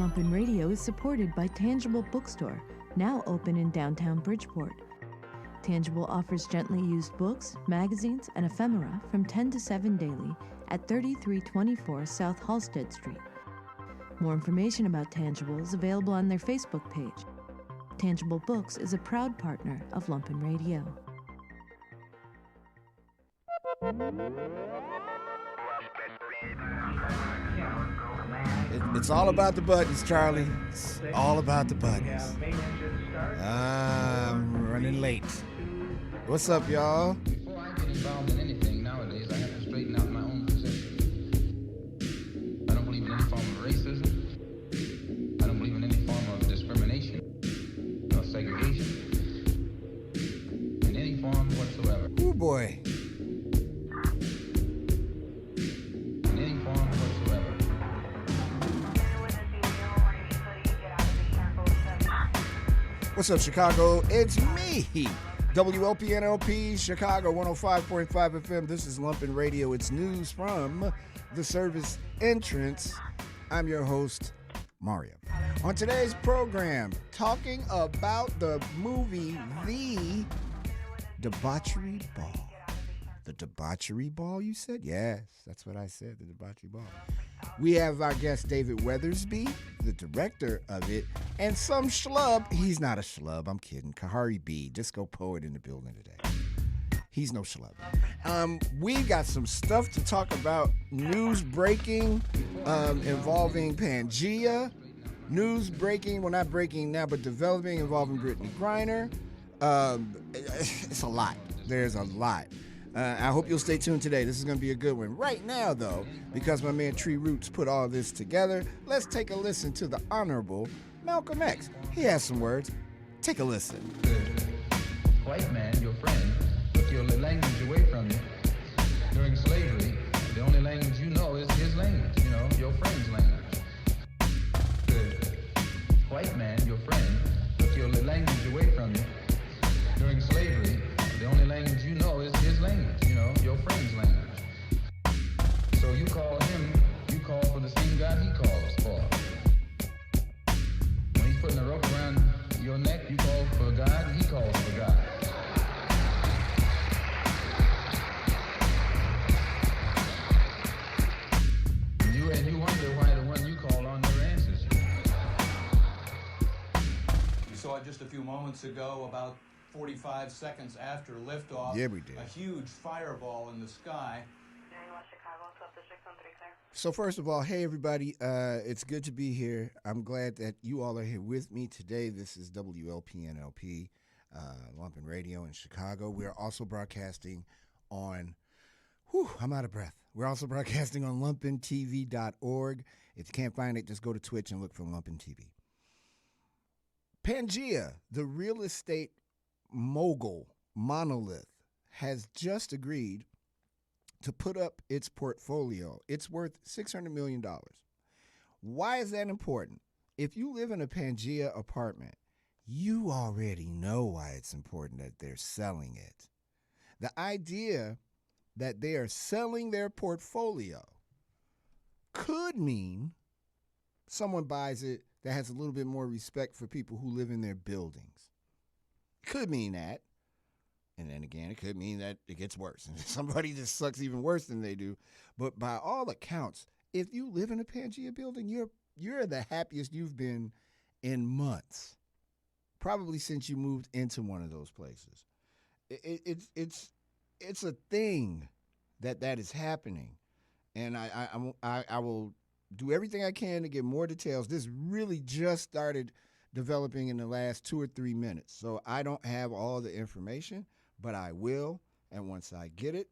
Lumpin' Radio is supported by Tangible Bookstore, now open in downtown Bridgeport. Tangible offers gently used books, magazines, and ephemera from 10 to 7 daily at 3324 South Halsted Street. More information about Tangible is available on their Facebook page. Tangible Books is a proud partner of Lumpin' Radio. It's all about the buttons, Charlie. It's all about the buttons. I'm running late. What's up, y'all? Before I get involved in anything nowadays, I have to straighten out my own position. I don't believe in any form of racism. I don't believe in any form of discrimination or segregation in any form whatsoever. Oh boy. In any form whatsoever. What's up, Chicago? It's me, WLPNLP, Chicago 105.5 FM. This is Lumpin' Radio. It's news from the service entrance. I'm your host, Mario. On today's program, talking about the movie The Debauchery Ball. The Debauchery Ball, you said? Yes, that's what I said, the Debauchery Ball. We have our guest, David Weathersby, the director of it, and some schlub. He's not a schlub, I'm kidding. Khari B, disco poet in the building today. He's no schlub. We got some stuff to talk about. News breaking involving Pangea. News breaking, well, not breaking now, but developing involving Brittany Griner. It's a lot. There's a lot. I hope you'll stay tuned today. This is going to be a good one. Right now, though, because my man Tree Roots put all this together, let's take a listen to the Honorable Malcolm X. He has some words. Take a listen. The white man, your friend, took your language away from you. During slavery, the only language you know is his language, your friend's language. The white man, your friend, took your language away from you. During slavery, the only language you know is his language, your friend's language. So you call for the same God he calls for. When he's putting a rope around your neck, you call for God, and he calls for God. And you wonder why the one you call on never answers you. We saw it just a few moments ago, about 45 seconds after liftoff. Yeah, we did. A huge fireball in the sky. So first of all, hey everybody, it's good to be here. I'm glad that you all are here with me today. This is WLPNLP, Lumpin' Radio in Chicago. We are also broadcasting on, I'm out of breath. We're also broadcasting on lumpintv.org. If you can't find it, just go to Twitch and look for Lumpin' TV. Pangea, the real estate mogul monolith, has just agreed to put up its portfolio. It's worth $600 million. Why is that important? If you live in a Pangea apartment, you already know why it's important that they're selling it. The idea that they are selling their portfolio could mean someone buys it that has a little bit more respect for people who live in their buildings. It could mean that. And then again, it could mean that it gets worse. And somebody just sucks even worse than they do. But by all accounts, if you live in a Pangea building, you're the happiest you've been in months. Probably since you moved into one of those places. It's a thing that is happening. And I will do everything I can to get more details. This really just started developing in the last 2 or 3 minutes. So I don't have all the information, but I will. And once I get it,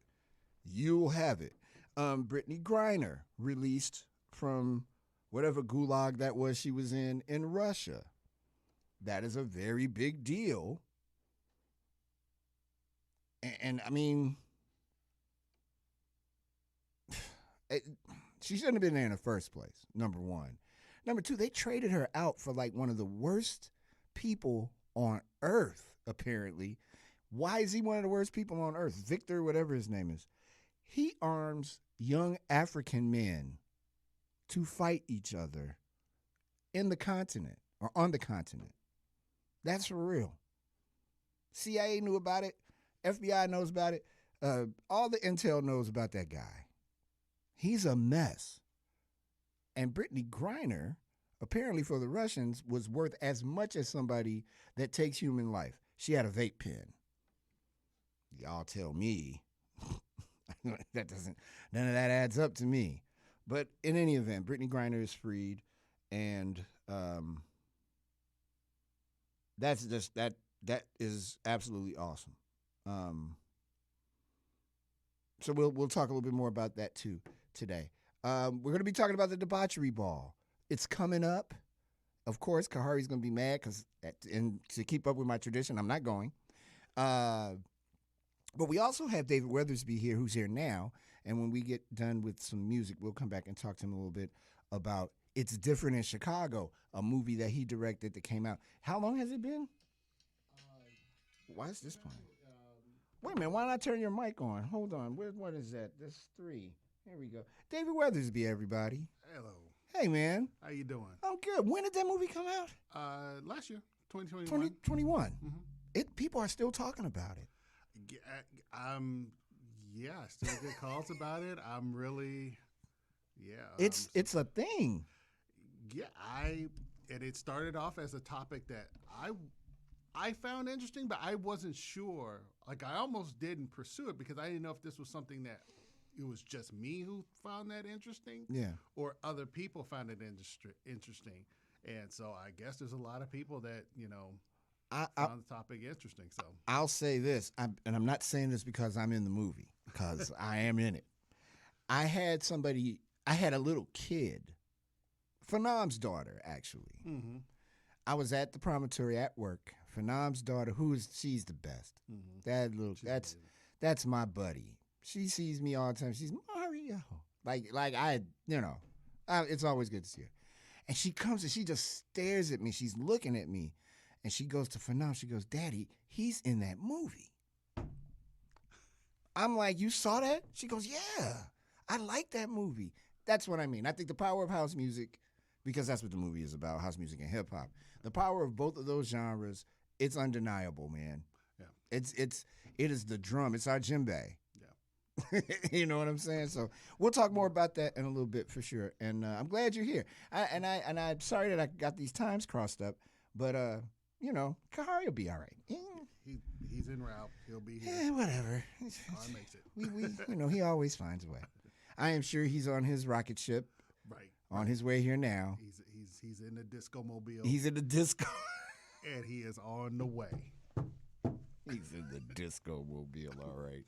you'll have it. Brittany Griner released from whatever gulag that was she was in Russia. That is a very big deal. And I mean, she shouldn't have been there in the first place, number one. Number two, they traded her out for like one of the worst people on earth, apparently. Why is he one of the worst people on earth? Victor, whatever his name is. He arms young African men to fight each other in the continent or on the continent. That's for real. CIA knew about it. FBI knows about it. All the intel knows about that guy. He's a mess. And Brittany Griner, apparently for the Russians, was worth as much as somebody that takes human life. She had a vape pen. Y'all tell me. None of that adds up to me. But in any event, Brittany Griner is freed, and that is absolutely awesome. So we'll talk a little bit more about that too today. We're going to be talking about the debauchery ball. It's coming up. Of course, Khari's going to be mad and to keep up with my tradition, I'm not going. But we also have David Weathersby here, who's here now. And when we get done with some music, we'll come back and talk to him a little bit about It's Different in Chicago, a movie that he directed that came out. How long has it been? Why is this playing? Wait a minute. Why not turn your mic on? Hold on. What is that? That's 3. Here we go. David Weathersby, everybody. Hello. Hey, man. How you doing? I'm good. When did that movie come out? Last year, 2021. 2021. Mm-hmm. People are still talking about it. Yeah, I still get calls about it. I'm really, It's a thing. Yeah, and it started off as a topic that I found interesting, but I wasn't sure. Like, I almost didn't pursue it because I didn't know if this was something that it was just me who found that interesting, or other people found it interesting. And so I guess there's a lot of people that found the topic interesting. So I'll say this, and I'm not saying this because I'm in the movie, because I am in it. I had a little kid, Phanam's daughter, actually. Mm-hmm. I was at the promontory at work. Phanam's daughter, she's the best. Mm-hmm. That's my buddy. She sees me all the time. She's Mario. It's always good to see her. And she comes and she just stares at me. She's looking at me. And she goes to Phanam. She goes, Daddy, he's in that movie. I'm like, you saw that? She goes, yeah, I like that movie. That's what I mean. I think the power of house music, because that's what the movie is about, house music and hip hop. The power of both of those genres, it's undeniable, man. Yeah. It is the drum. It's our djembe. Yeah. You know what I'm saying? So we'll talk more about that in a little bit for sure. And I'm glad you're here. I'm sorry that I got these times crossed up, but Khari will be all right. He's en route. He'll be here. Yeah, whatever. Khari makes it. He always finds a way. I am sure he's on his rocket ship. Right. On his way here now. He's in the disco mobile. He's in the disco. And he is on the way. He's in the disco mobile, all right.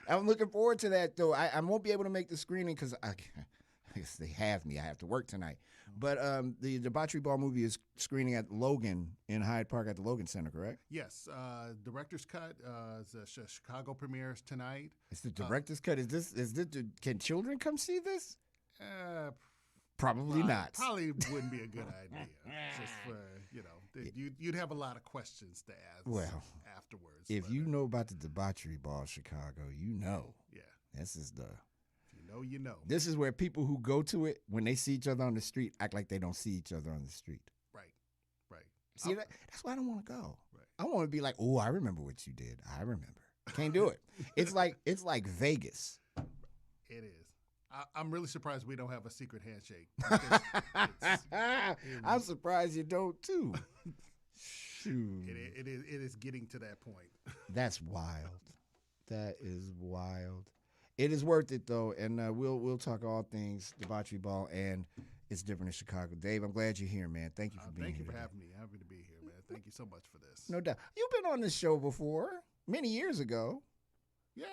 I'm looking forward to that, though. I won't be able to make the screening because I guess they have me. I have to work tonight. But the Debauchery Ball movie is screening at Logan in Hyde Park at the Logan Center, correct? Yes. Director's cut. The Chicago premieres tonight. It's the director's cut. Can children come see this? Probably not. Probably wouldn't be a good idea. Just for, you'd have a lot of questions to ask afterwards. If you know about the Debauchery Ball Chicago, you know. Yeah. This is the... You know. This is where people who go to it, when they see each other on the street, act like they don't see each other on the street. Right. See, that's why I don't want to go. Right. I want to be like, oh, I remember what you did. I remember. Can't do it. It's like Vegas. It is. I'm really surprised we don't have a secret handshake. I'm surprised you don't too. Shoot. It is getting to that point. That's wild. That is wild. It is worth it though, and we'll talk all things Debauchery Ball and It's Different in Chicago. Dave, I'm glad you're here, man. Thank you for being here. Thank you for today. having me. Happy to be here, man. Thank you so much for this. No doubt. You've been on this show before, many years ago. Yeah.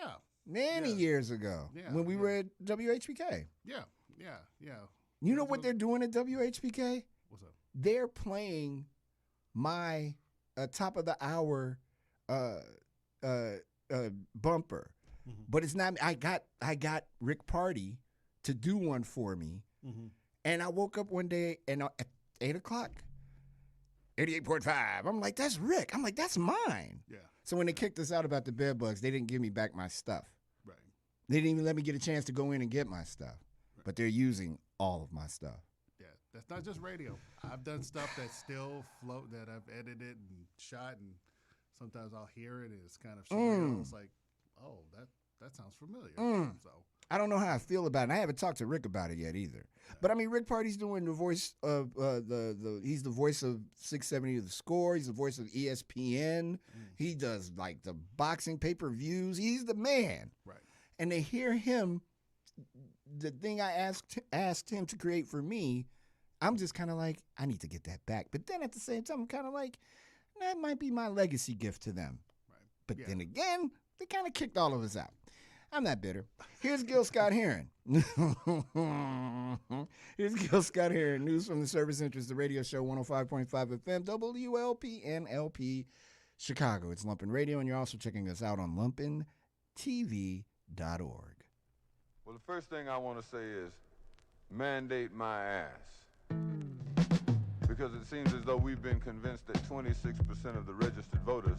Many years ago, when we were at WHPK. Yeah. You know what they're doing at WHPK? What's up? They're playing my top of the hour bumper. Mm-hmm. But it's not. I got Rick Party to do one for me, and I woke up one day and at 8:00, 88.5. I'm like, that's Rick. I'm like, that's mine. Yeah. So when they kicked us out about the bed bugs, they didn't give me back my stuff. Right. They didn't even let me get a chance to go in and get my stuff. Right. But they're using all of my stuff. Yeah. That's not just radio. I've done stuff that's still float that I've edited and shot, and sometimes I'll hear it and it's kind of surreal. It's like, oh, that sounds familiar. So I don't know how I feel about it. And I haven't talked to Rick about it yet either. But I mean, Rick Party's doing the voice of he's the voice of 670 The Score. He's the voice of ESPN. He does like the boxing pay-per-views. He's the man. right. And to hear him, the thing I asked him to create for me, I'm just kind of like, I need to get that back. But then at the same time, I'm kind of like, that might be my legacy gift to them. Right. But then again, they kind of kicked all of us out. I'm not bitter. Here's Gil Scott-Heron. Here's Gil Scott-Heron. News from the Service Interest, the radio show 105.5 FM, WLPNLP, Chicago. It's Lumpin' Radio, and you're also checking us out on lumpintv.org. Well, the first thing I want to say is mandate my ass. Because it seems as though we've been convinced that 26% of the registered voters,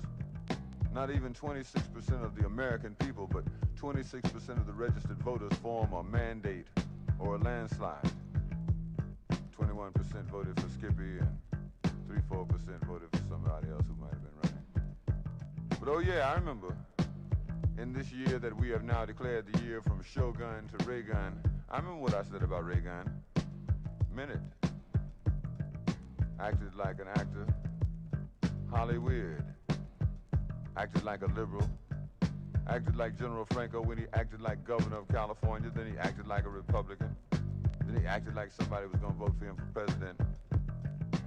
not even 26% of the American people, but 26% of the registered voters form a mandate or a landslide. 21% voted for Skippy and 3-4% voted for somebody else who might have been running. But oh yeah, I remember in this year that we have now declared the year from Shogun to Reagan, I remember what I said about Reagan. Meant it. Acted like an actor. Hollywood. Acted like a liberal. Acted like General Franco when he acted like governor of California. Then he acted like a Republican. Then he acted like somebody was going to vote for him for president.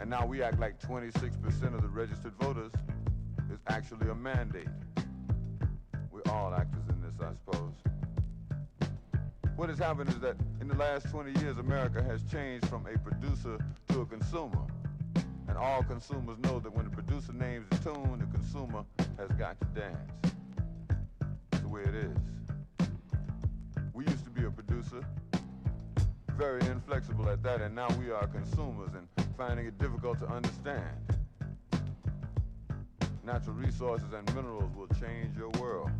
And now we act like 26% of the registered voters is actually a mandate. We're all actors in this, I suppose. What has happened is that in the last 20 years, America has changed from a producer to a consumer. And all consumers know that when the producer names the tune, the consumer has got to dance. That's the way it is. We used to be a producer, very inflexible at that, and now we are consumers and finding it difficult to understand. Natural resources and minerals will change your world.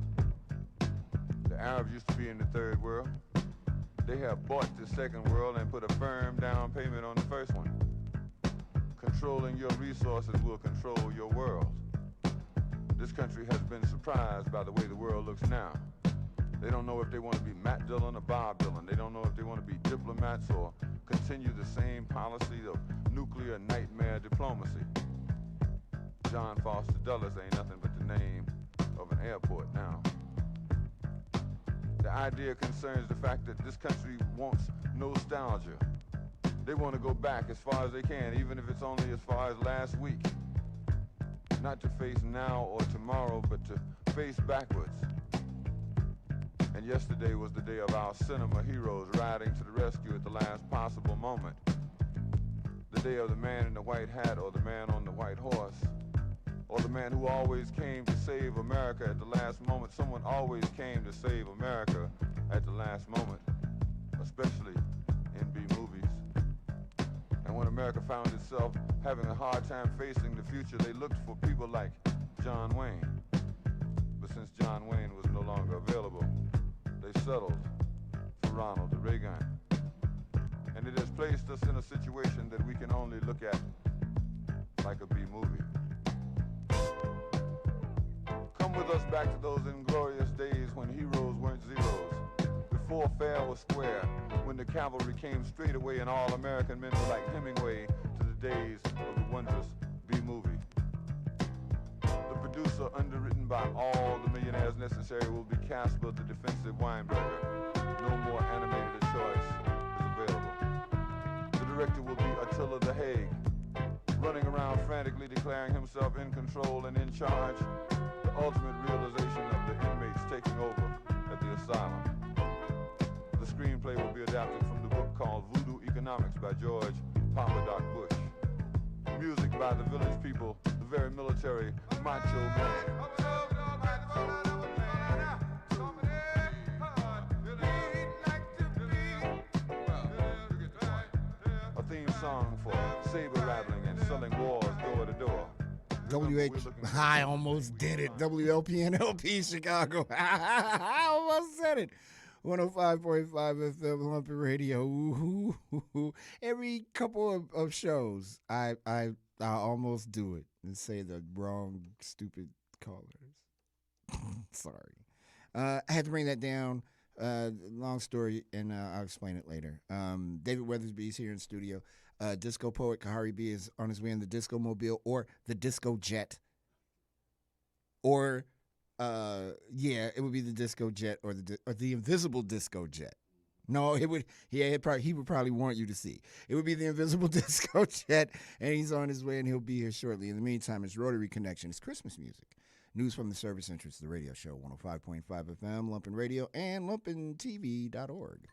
The Arabs used to be in the third world. They have bought the second world and put a firm down payment on the first one. Controlling your resources will control your world. This country has been surprised by the way the world looks now. They don't know if they want to be Matt Dillon or Bob Dylan. They don't know if they want to be diplomats or continue the same policy of nuclear nightmare diplomacy. John Foster Dulles ain't nothing but the name of an airport now. The idea concerns the fact that this country wants nostalgia. They want to go back as far as they can, even if it's only as far as last week. Not to face now or tomorrow, but to face backwards. And yesterday was the day of our cinema heroes riding to the rescue at the last possible moment. The day of the man in the white hat or the man on the white horse. Or the man who always came to save America at the last moment. Someone always came to save America at the last moment, especially in B movies. And when America found itself having a hard time facing the future, they looked for people like John Wayne. But since John Wayne was no longer available, they settled for Ronald Reagan. And it has placed us in a situation that we can only look at like a B movie. Come with us back to those inglorious days when heroes weren't zeros, before fair was square, when the cavalry came straight away and all American men were like Hemingway, to the days of the wondrous B movie. The producer, underwritten by all the millionaires necessary, will be Casper the Defensive Weinberger. No more animated a choice is available. The director will be Attila the Hague, running around frantically declaring himself in control and in charge. The ultimate realization of the inmates taking over at the asylum. The screenplay will be adapted from the book called Voodoo Economics by George Papa Doc Bush. Music by the village people, the very military Macho Man. A theme song for saber rattling and selling wars door to door. I almost did it. WLPNLP Chicago. I almost said it. 105.5 FM Lumpy Radio. Ooh. Every couple of shows, I almost do it and say the wrong, stupid callers. Sorry. I had to bring that down. Long story, and I'll explain it later. David Weathersby is here in studio. Disco poet Khari B is on his way in the Disco Mobile or the Disco Jet. Or, it would be the Disco Jet or the Invisible Disco Jet. No, it would. He would probably want you to see. It would be the Invisible Disco Jet, and he's on his way, and he'll be here shortly. In the meantime, it's Rotary Connection. It's Christmas music. News from the service entrance of the radio show, 105.5 FM, Lumpin' Radio, and lumpintv.org.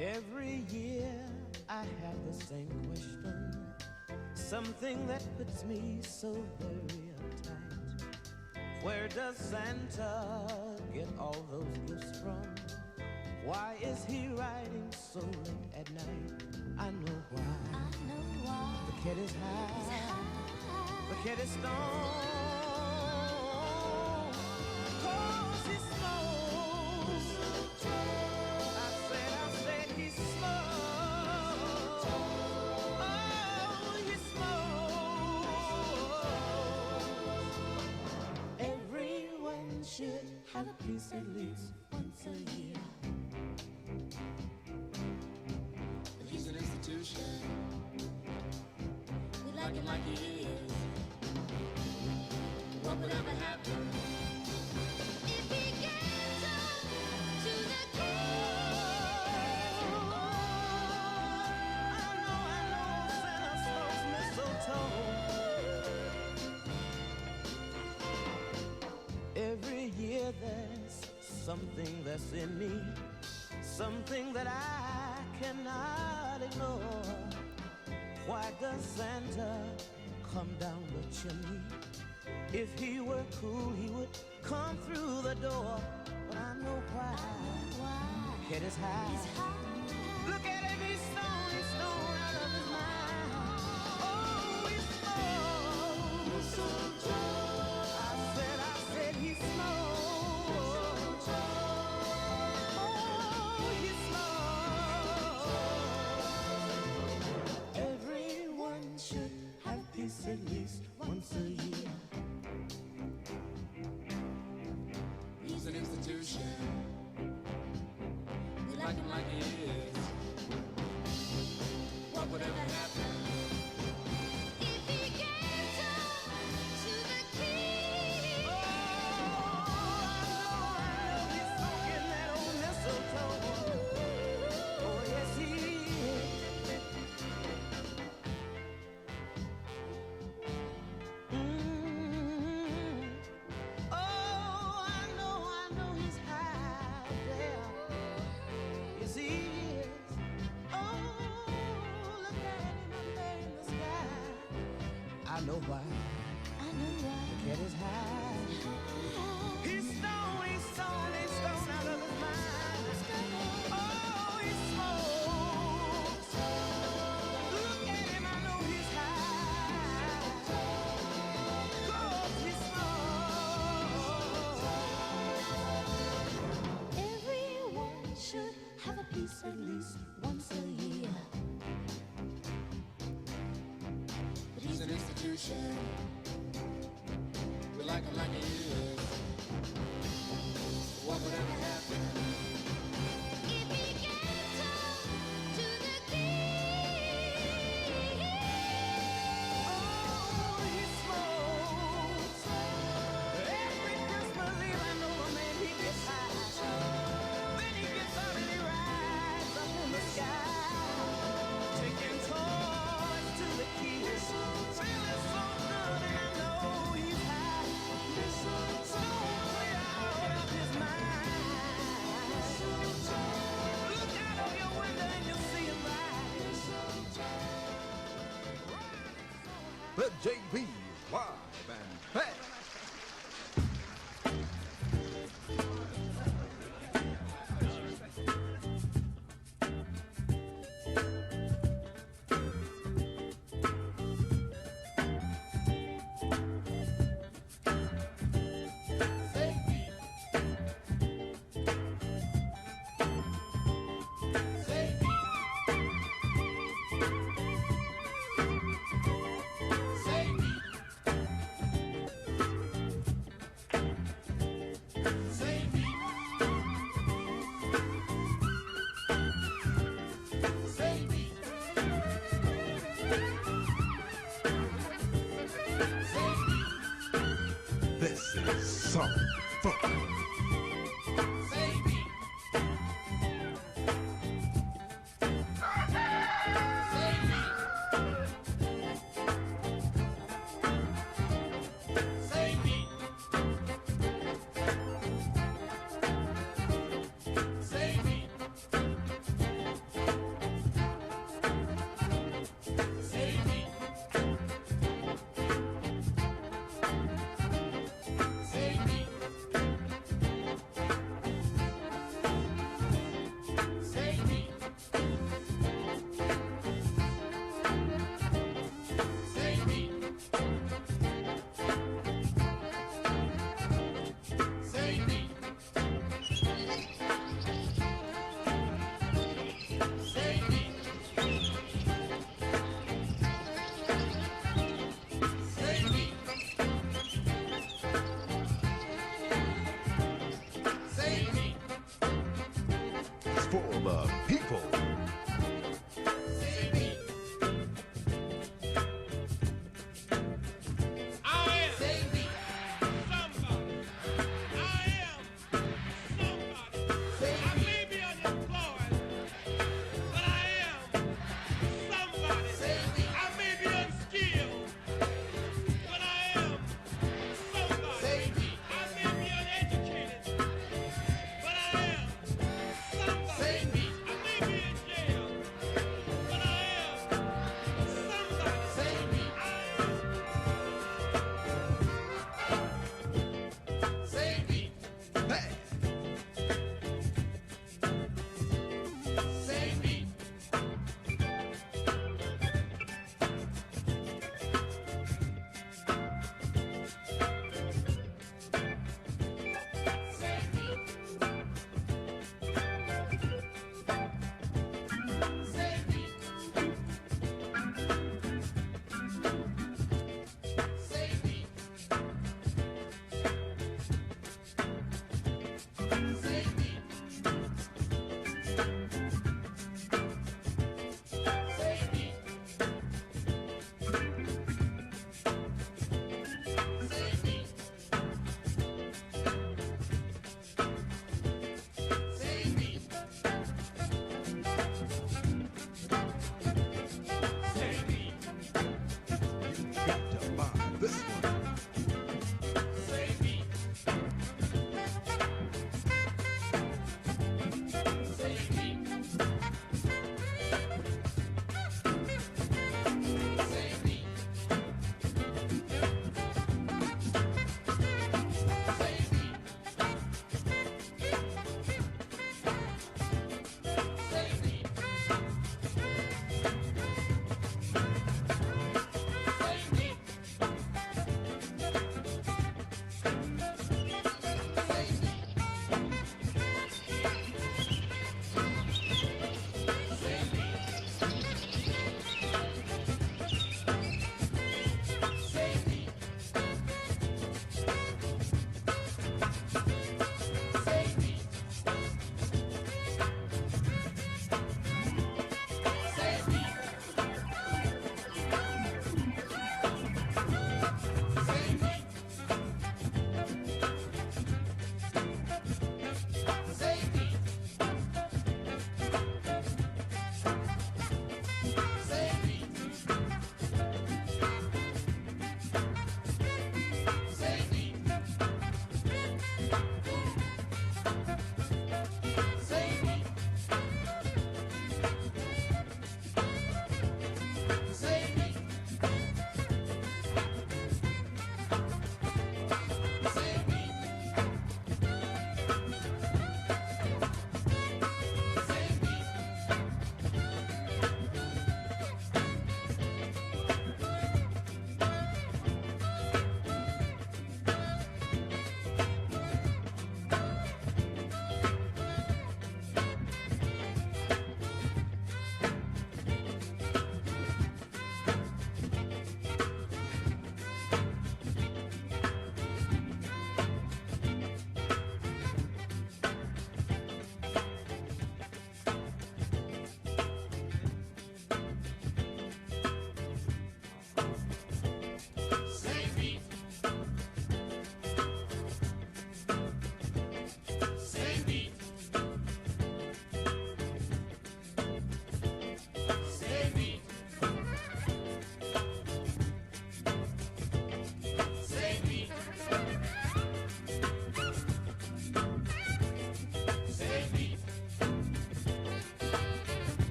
Every year I have the same question, something that puts me so very uptight. Where does Santa get all those gifts from? Why is he riding so late at night? I know why. The cat is high. The cat is stoned. 'Cause he smokes. I said he smokes. Oh, he smokes. Everyone should have a piece at least once a year. But he's an institution. We like him like he is. What would ever happen if he gets up to the king? I know, Santa smokes mistletoe. Every year there's something that's in me, something that I cannot ignore. Why does Santa come down the chimney? If he were cool, he would come through the door. But I know why. Head is high. Look at him, he's stone out of his mind. Oh, he smokes. I said he smokes. Oh, he smokes. Everyone should have peace at least once a year. He's an institution. We like him like he is. What would ever happen if he gets up to the king? Oh, I know he's smoking that old mistletoe. Oh, yes, he is. Oh, I know he's high there. Yes, he is. Oh, look at him up there in the sky. I know why. The cat is high. He's stone out of his mind. Oh, he smokes. Look at him, I know he's high. 'Cause he smokes. Everyone should have a piece at least once a year. But he's an institution. We like him like he is. What would ever happen if he gets up to the king? Oh, he smokes. Every Christmas Eve I know a man, he gets high. Then he gets out and he rides up in the sky, taking toys to the keys. Feeling so good and I know he's high. Totally out of his mind. Look out of your window and you'll see him ride. The JB Live and Fast. funk, funk. Save me. Save me. Save me. Save me. Save me. Save me.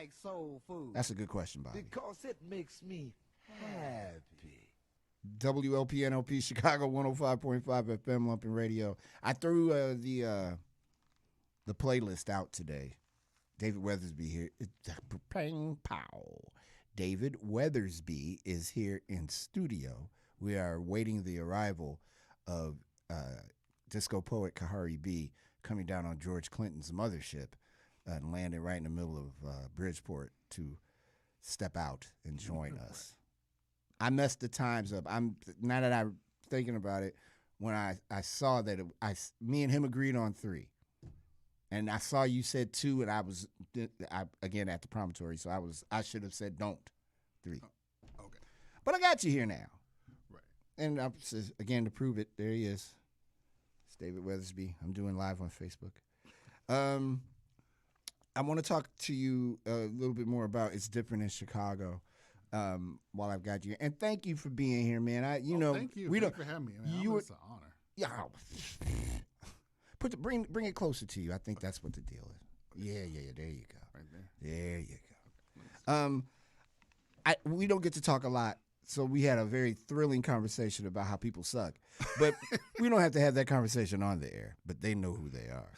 like soul food? That's a good question, Bobby. Because it makes me happy. WLPNLP Chicago 105.5 FM Lumpin' Radio. I threw the playlist out today. David Weathersby here. Pang pow. David Weathersby is here in studio. We are waiting the arrival of disco poet Khari B coming down on George Clinton's mothership and landing right in the middle of Bridgeport to step out and join us. I messed the times up. Now that I'm thinking about it, when I saw that me and him agreed on 3. And I saw you said 2, and I was again at the promontory, so I should have said don't 3. Oh, okay. But I got you here now. Right. And again, to prove it, there he is. It's David Weathersby. I'm doing live on Facebook. I want to talk to you a little bit more about It's Different in Chicago while I've got you. And thank you for being here, man. Thank you. Thank you for having me, man. It's an honor. Yeah. Bring it closer to you. I think that's what the deal is. Yeah. There you go. Right there. There you go. We don't get to talk a lot, so we had a very thrilling conversation about how people suck. But we don't have to have that conversation on the air. But they know who they are.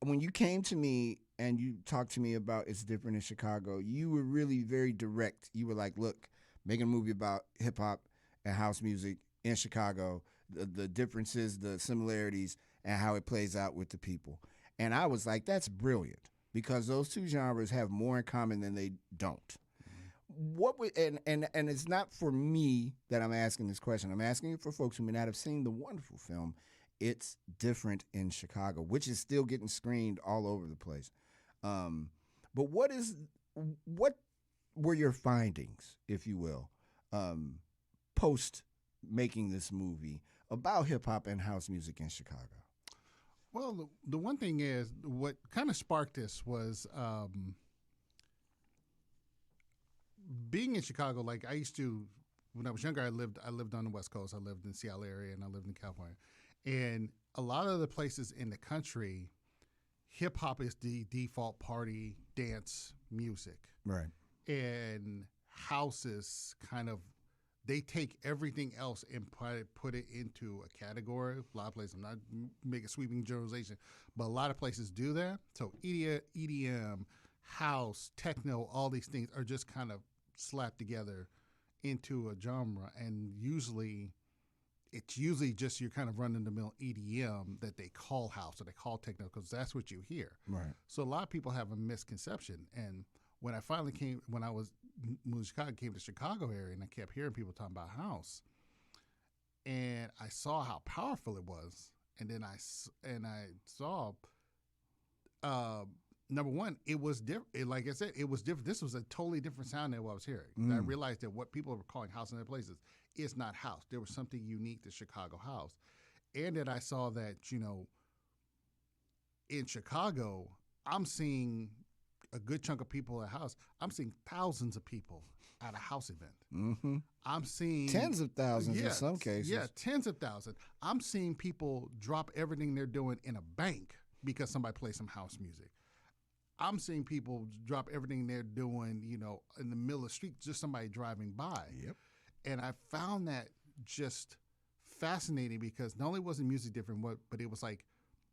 When you came to me and you talked to me about It's Different in Chicago, you were really very direct. You were like, look, making a movie about hip hop and house music in Chicago, the differences, the similarities, and how it plays out with the people. And I was like, that's brilliant, because those two genres have more in common than they don't. And it's not for me that I'm asking this question. I'm asking it for folks who may not have seen the wonderful film It's Different in Chicago, which is still getting screened all over the place. But what were your findings, if you will, post making this movie about hip hop and house music in Chicago? Well, the one thing is, what kind of sparked this was being in Chicago. Like, I used to, when I was younger, I lived on the West Coast. I lived in the Seattle area, and I lived in California. And a lot of the places in the country, hip hop is the default party dance music. Right. And house is kind of, they take everything else and put it into a category. A lot of places, I'm not making a sweeping generalization, but a lot of places do that. So EDM, house, techno, all these things are just kind of slapped together into a genre. And it's usually just your kind of run-of-the-mill EDM that they call house or they call techno, because that's what you hear. Right. So a lot of people have a misconception. And when I moved to Chicago, came to the Chicago area, and I kept hearing people talking about house, and I saw how powerful it was. And then I saw, number one, it was different. Like I said, it was different. This was a totally different sound than what I was hearing. And I realized that what people were calling house in other places is not house. There was something unique to Chicago house. And that I saw that, in Chicago, I'm seeing a good chunk of people at house. I'm seeing thousands of people at a house event. Mm-hmm. I'm seeing tens of thousands in some cases. Yeah, tens of thousands. I'm seeing people drop everything they're doing in a bank because somebody plays some house music. I'm seeing people drop everything they're doing, in the middle of the street, just somebody driving by. Yep. And I found that just fascinating, because not only was the music different, but it was like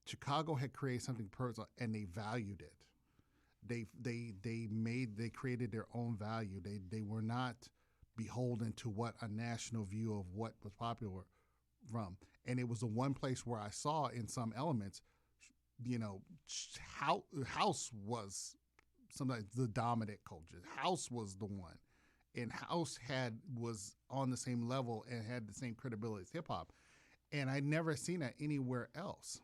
Chicago had created something personal, and they valued it. They created their own value. They were not beholden to what a national view of what was popular from. And it was the one place where I saw, in some elements, house was sometimes the dominant culture. House was the one, and house was on the same level and had the same credibility as hip hop, and I'd never seen that anywhere else.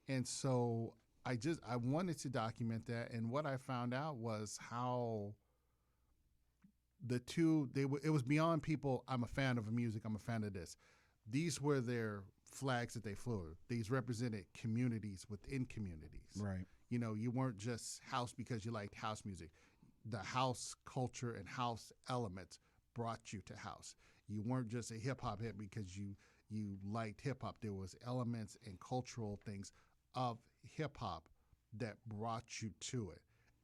And so I wanted to document that, and what I found out was how the two, it was beyond people, I'm a fan of music, I'm a fan of this. These were their flags that they flew. These represented communities within communities. Right. You weren't just house because you liked house music. The house culture and house elements brought you to house. You weren't just a hip-hop hit because you liked hip-hop. There was elements and cultural things of hip-hop that brought you to it.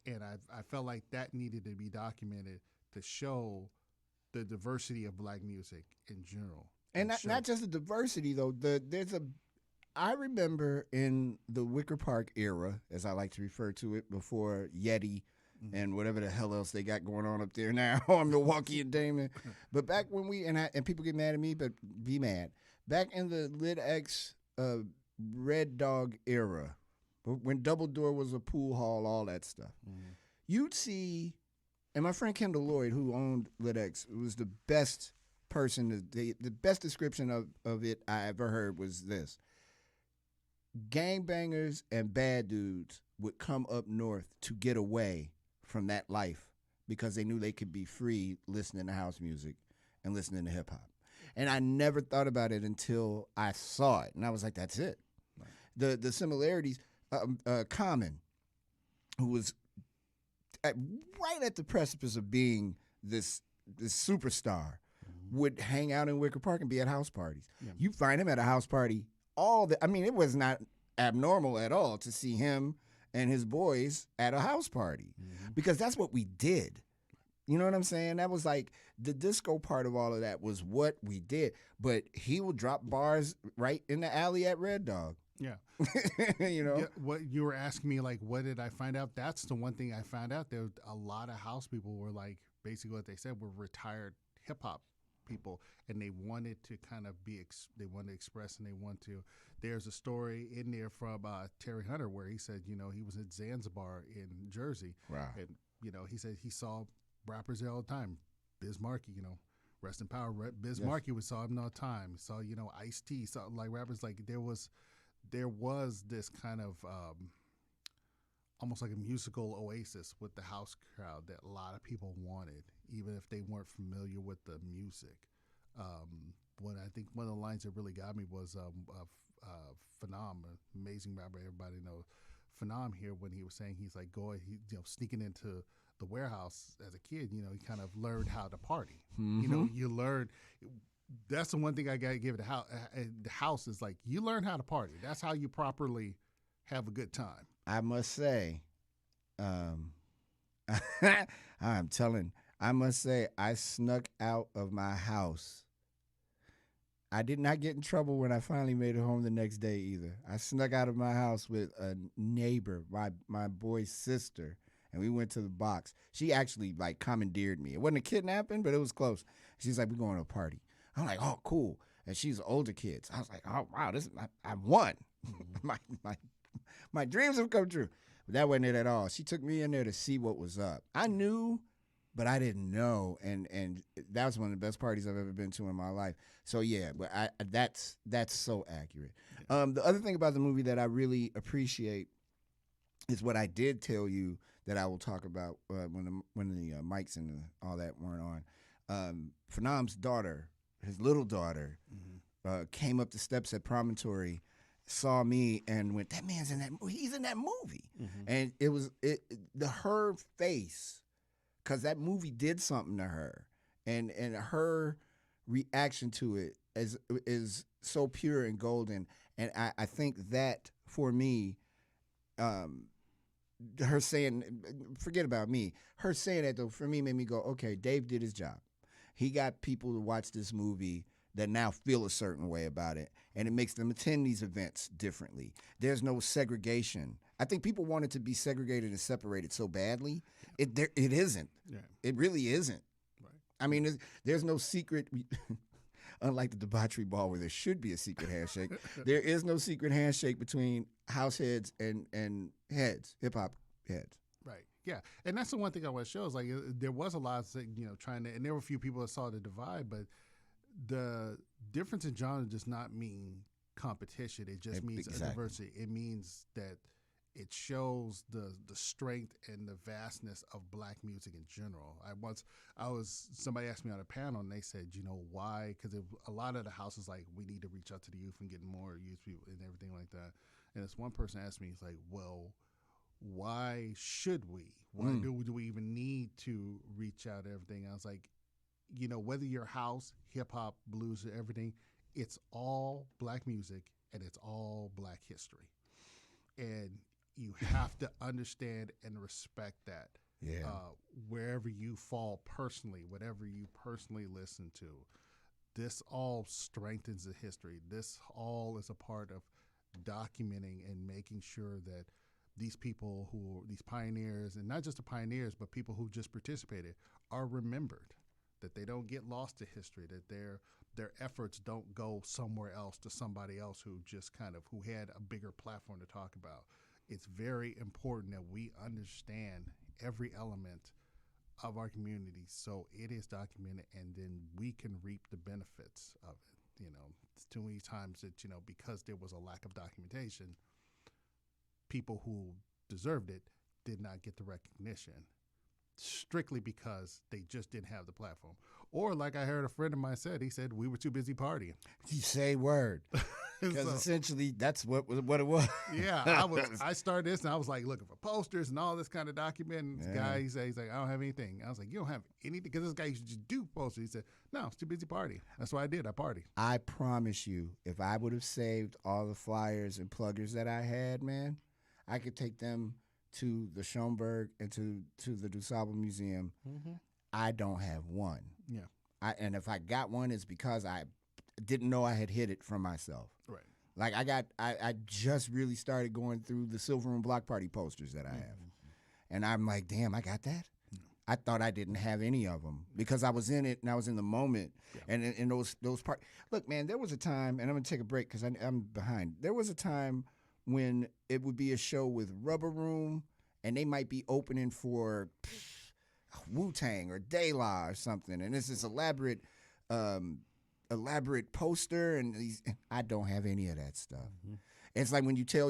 And I felt like that needed to be documented to show the diversity of black music in general. And not just the diversity, though. I remember in the Wicker Park era, as I like to refer to it, before Yeti and whatever the hell else they got going on up there now on Milwaukee and Damon. But back when and people get mad at me, but be mad. Back in the Lit X Red Dog era, when Double Door was a pool hall, all that stuff, you'd see, and my friend Kendall Lloyd, who owned Lit X, was the best person, the best description of it I ever heard was this. Gangbangers and bad dudes would come up north to get away from that life because they knew they could be free listening to house music and listening to hip hop. And I never thought about it until I saw it, and I was like, "That's it." Right. The similarities. Common, who was right at the precipice of being this superstar, would hang out in Wicker Park and be at house parties. Yeah. You find him at a house party it was not abnormal at all to see him and his boys at a house party because that's what we did. You know what I'm saying? That was like the disco part of all of that was what we did. But he would drop bars right in the alley at Red Dog. Yeah. You know? Yeah, what you were asking me, like, what did I find out? That's the one thing I found out. There a lot of house people were like, basically what they said were retired hip hop people, and they wanted to kind of they wanted to express, and they want to. There's a story in there from Terry Hunter where he said, he was at Zanzibar in Jersey, wow. And he said he saw rappers there all the time. Biz Markie, rest in power. Biz Markie, we saw him all the time. We saw Ice-T, saw like rappers like there was this kind of almost like a musical oasis with the house crowd that a lot of people wanted, even if they weren't familiar with the music. I think one of the lines that really got me was Phenom, an amazing rapper everybody knows. Phenom here, when he was saying he's like sneaking into the warehouse as a kid, he kind of learned how to party. You learn. That's the one thing I got to give it. The house is like you learn how to party. That's how you properly have a good time. I must say, I must say, I snuck out of my house. I did not get in trouble when I finally made it home the next day either. I snuck out of my house with a neighbor, my boy's sister, and we went to the box. She actually commandeered me. It wasn't a kidnapping, but it was close. She's like, "We're going to a party." I'm like, "Oh, cool." And she's older kids. I was like, "Oh, wow, I won." My dreams have come true. But that wasn't it at all. She took me in there to see what was up. I knew, but I didn't know. And that was one of the best parties I've ever been to in my life. So, yeah, but that's so accurate. Yeah. The other thing about the movie that I really appreciate is what I did tell you that I will talk about when the mics and all that weren't on. Phenom's daughter, his little daughter, came up the steps at Promontory, saw me, and went, "That man's in that movie. He's in that movie." And it was her face, because that movie did something to her, and her reaction to it is so pure and golden. And I think that for me, her saying, forget about me, her saying that though, for me made me go, okay, Dave did his job. He got people to watch this movie that now feel a certain way about it, and it makes them attend these events differently. There's no segregation. I think people want it to be segregated and separated so badly. It isn't. Yeah. It really isn't. Right. I mean, there's no secret. Unlike the debauchery ball where there should be a secret handshake, there is no secret handshake between house heads and heads, hip hop heads. Right. Yeah, and that's the one thing I want to show is like there was a lot of trying to, and there were a few people that saw the divide, but the difference in genre does not mean competition. It just means a diversity. It means that it shows the strength and the vastness of black music in general. Somebody asked me on a panel, and they said, why? Because a lot of the houses like, we need to reach out to the youth and get more youth people and everything like that. And this one person asked me, he's like, well, why should we? Why do we even need to reach out to everything? I was like, whether you're house, hip hop, blues, or everything, it's all black music and it's all black history. And you have to understand and respect that. Yeah. Wherever you fall personally, whatever you personally listen to, this all strengthens the history. This all is a part of documenting and making sure that these people these pioneers, and not just the pioneers, but people who just participated, are remembered, that they don't get lost to history, that their efforts don't go somewhere else to somebody else who just who had a bigger platform to talk about. It's very important that we understand every element of our community so it is documented, and then we can reap the benefits of it. It's too many times that, because there was a lack of documentation, people who deserved it did not get the recognition strictly because they just didn't have the platform. Or like I heard a friend of mine said, he said, we were too busy partying. You say word. Because essentially that's what it was. Yeah, I started this and I was like looking for posters and all this kind of documenting. This guy, he's like, I don't have anything. I was like, you don't have anything? Because this guy used to just do posters. He said, no, it's too busy partying. That's what I did. I partied. I promise you, if I would have saved all the flyers and pluggers that I had, man, I could take them to the Schoenberg and to the DuSable Museum. Mm-hmm. I don't have one. Yeah. And if I got one, it's because I didn't know I had hid it from myself. Right. Like I just really started going through the Silver Room Block Party posters that I have. And I'm like, damn, I got that? I thought I didn't have any of them because I was in it and I was in the moment. Yeah. And in those parts. Look, man, there was a time, and I'm going to take a break because I'm behind. There was a time when it would be a show with Rubber Room and they might be opening for Wu-Tang or De La or something. And it's this elaborate poster, and I don't have any of that stuff. Mm-hmm. It's like when you tell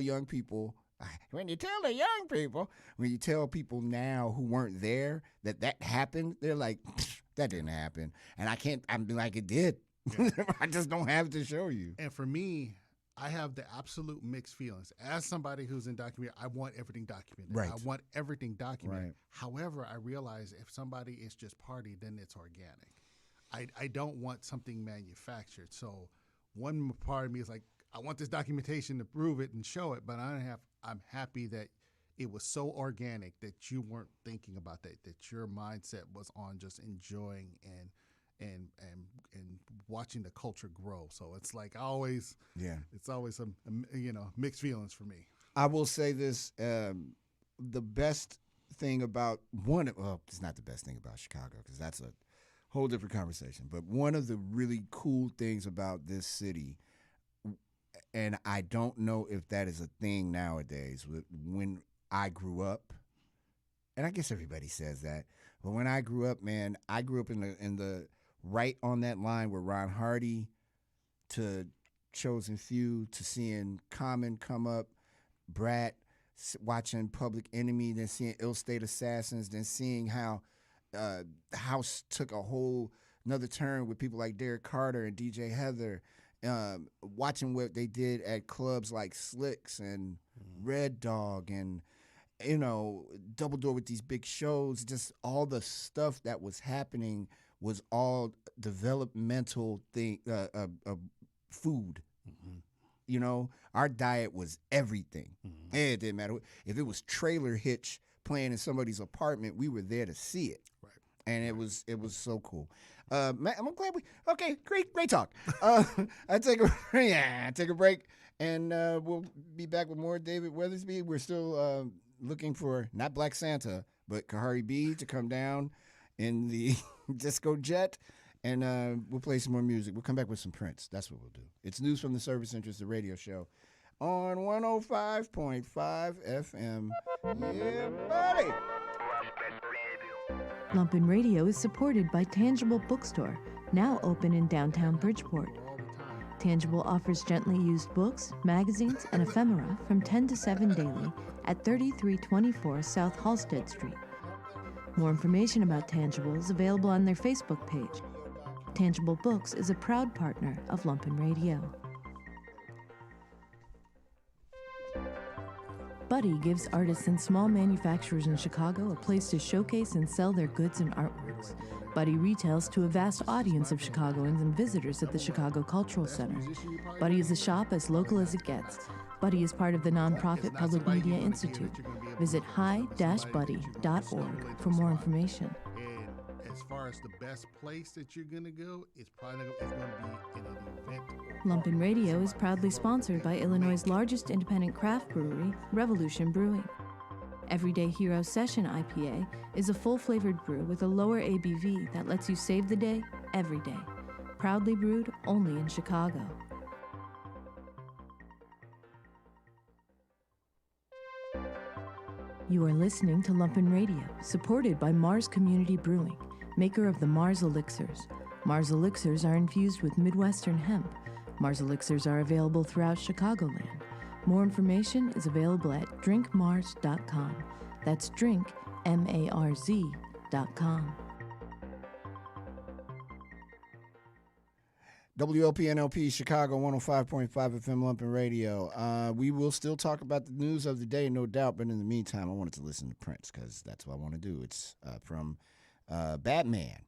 people now who weren't there that happened, they're like, that didn't happen. And I'm like, it did. Yeah. I just don't have to show you. And for me, I have the absolute mixed feelings. As somebody who's in documentary, I want everything documented. Right. I want everything documented. Right. However, I realize if somebody is just party, then it's organic. I don't want something manufactured. So one part of me is like, I want this documentation to prove it and show it, but I'm happy that it was so organic that you weren't thinking about that your mindset was on just enjoying and watching the culture grow. So it's like it's always some mixed feelings for me. I will say this: the best thing about it's not the best thing about Chicago because that's a whole different conversation. But one of the really cool things about this city, and I don't know if that is a thing nowadays. When I grew up, and I guess everybody says that, but when I grew up, man, I grew up in the right on that line where Ron Hardy to Chosen Few to seeing Common come up, Brat, watching Public Enemy, then seeing Ill State Assassins, then seeing how the house took a whole another turn with people like Derek Carter and DJ Heather, watching what they did at clubs like Slicks and Red Dog and Double Door with these big shows. Just all the stuff that was happening was all developmental food. Mm-hmm. Our diet was everything. Mm-hmm. It didn't matter if it was Trailer Hitch playing in somebody's apartment. We were there to see it, right? And it was so cool. I'm glad great talk. I take a break, and we'll be back with more David Weathersby. We're still looking for not Black Santa, but Khari B to come down in the disco jet, and we'll play some more music. We'll come back with some Prince. That's what we'll do. It's News from the Service Interest, the radio show on 105.5 FM. Yeah, buddy. Lumpin' Radio is supported by Tangible Bookstore, now open in downtown Bridgeport. Tangible offers gently used books, magazines, and ephemera from 10 to 7 daily at 3324 South Halsted Street. More information about Tangible is available on their Facebook page. Tangible Books is a proud partner of Lumpin' Radio. Buddy gives artists and small manufacturers in Chicago a place to showcase and sell their goods and artworks. Buddy retails to a vast audience of Chicagoans and visitors at the Chicago Cultural Center. Buddy is a shop as local as it gets, Buddy is part of the nonprofit It's not Public somebody Media you're gonna Institute. give that you're gonna be able Visit to trust. It's somebody that you're gonna hi-buddy.org stimulate for the more response. information. And as far as the best place that you're gonna go, it's probably going to be in an event. Lumpin' Radio is proudly sponsored by Illinois' largest independent craft brewery, Revolution Brewing. Everyday Hero Session IPA is a full-flavored brew with a lower ABV that lets you save the day every day. Proudly brewed only in Chicago. You are listening to Lumpin' Radio, supported by Mars Community Brewing, maker of the Mars Elixirs. Mars Elixirs are infused with Midwestern hemp. Mars Elixirs are available throughout Chicagoland. More information is available at drinkmars.com. That's drink, MARZ.com. WLPNLP Chicago 105.5 FM Lumpin' Radio. We will still talk about the news of the day, no doubt, but in the meantime, I wanted to listen to Prince because that's what I want to do. It's from Batman.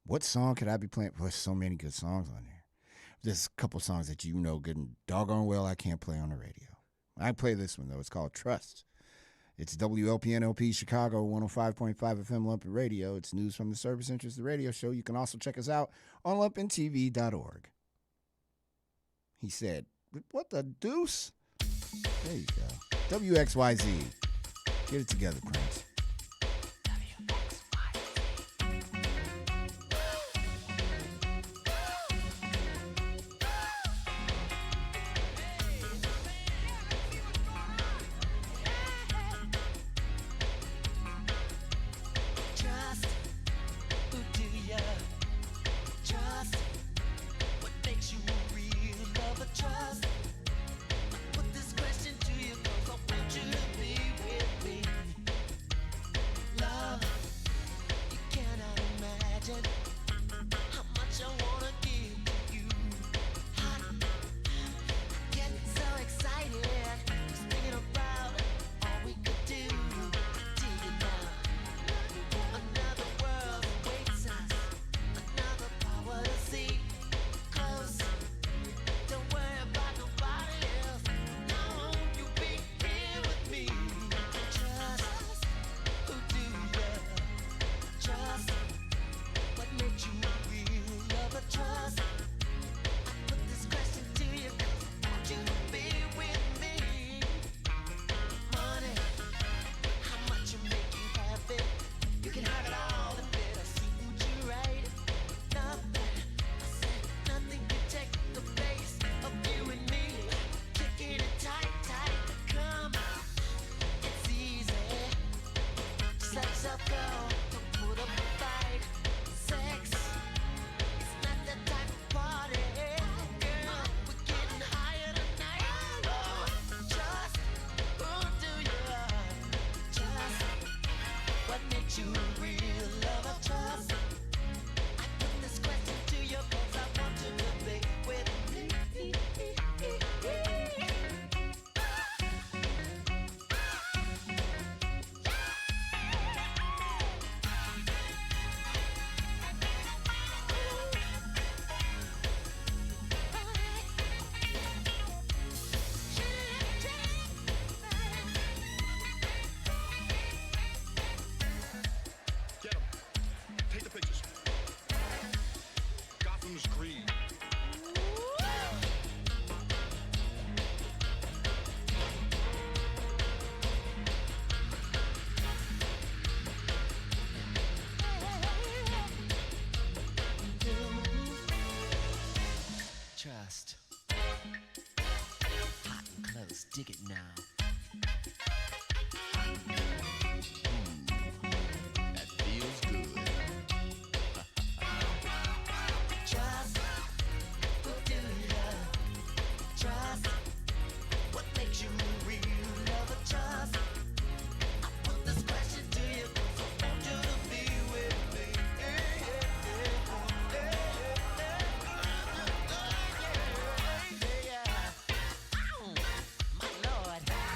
What song could I be playing? There's so many good songs on there. There's a couple songs that you know good and doggone well I can't play on the radio. I play this one, though. It's called Trust. It's WLPNLP Chicago 105.5 FM Lumpin' Radio. It's news from the Service Interest, the radio show. You can also check us out on lumpintv.org. He said, what the deuce? There you go. WXYZ. Get it together, Prince. Trust. Hot and close, dig it now. That feels good. Trust. Who do you love? Trust. What makes you real? Never trust. I put this question to you 'cause I want you to be with me. My Lord.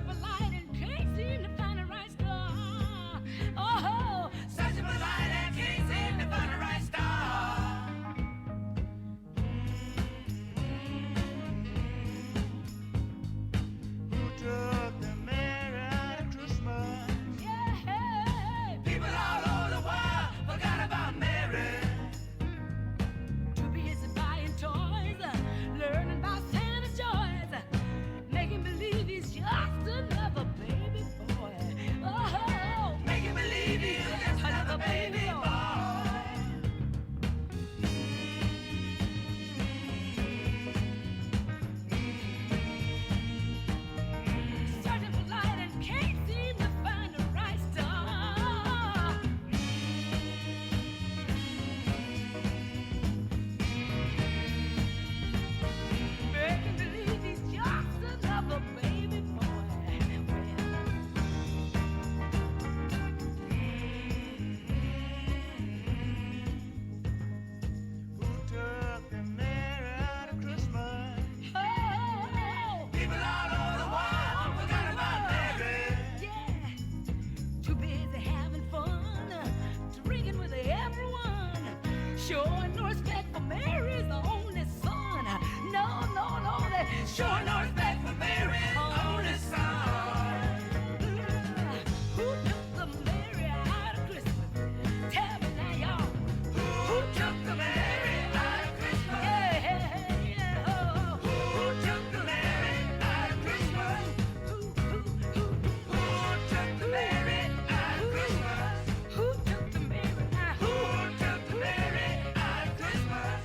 for light and can't seem to find the right star. Oh, searching for light and can't seem to find the right star. Who took the mirror out of Christmas? Yeah, people all over the world forgot about Mary. Too busy buying toys, learning about Santa's joys, making believe he's just another baby boy. Oh, making believe he's just another baby boy. Searching for light and can't seem to find the right star. Making believe he's just another baby boy. Who took the mirror out of Christmas? Oh, people all over the world forgot about Mary. Yeah, too busy having fun, drinking with everyone, showing no respect for Mary's only son. No, no, no, they showing no respect for Mary's only son. Who took the Mary out of Christmas? Tell me now, y'all. Who took the Mary out of Christmas? Yeah, yeah, oh. Who took the Mary out of Christmas? Who took the Mary out of Christmas? Who took the Mary out? Who took the Mary out of Christmas?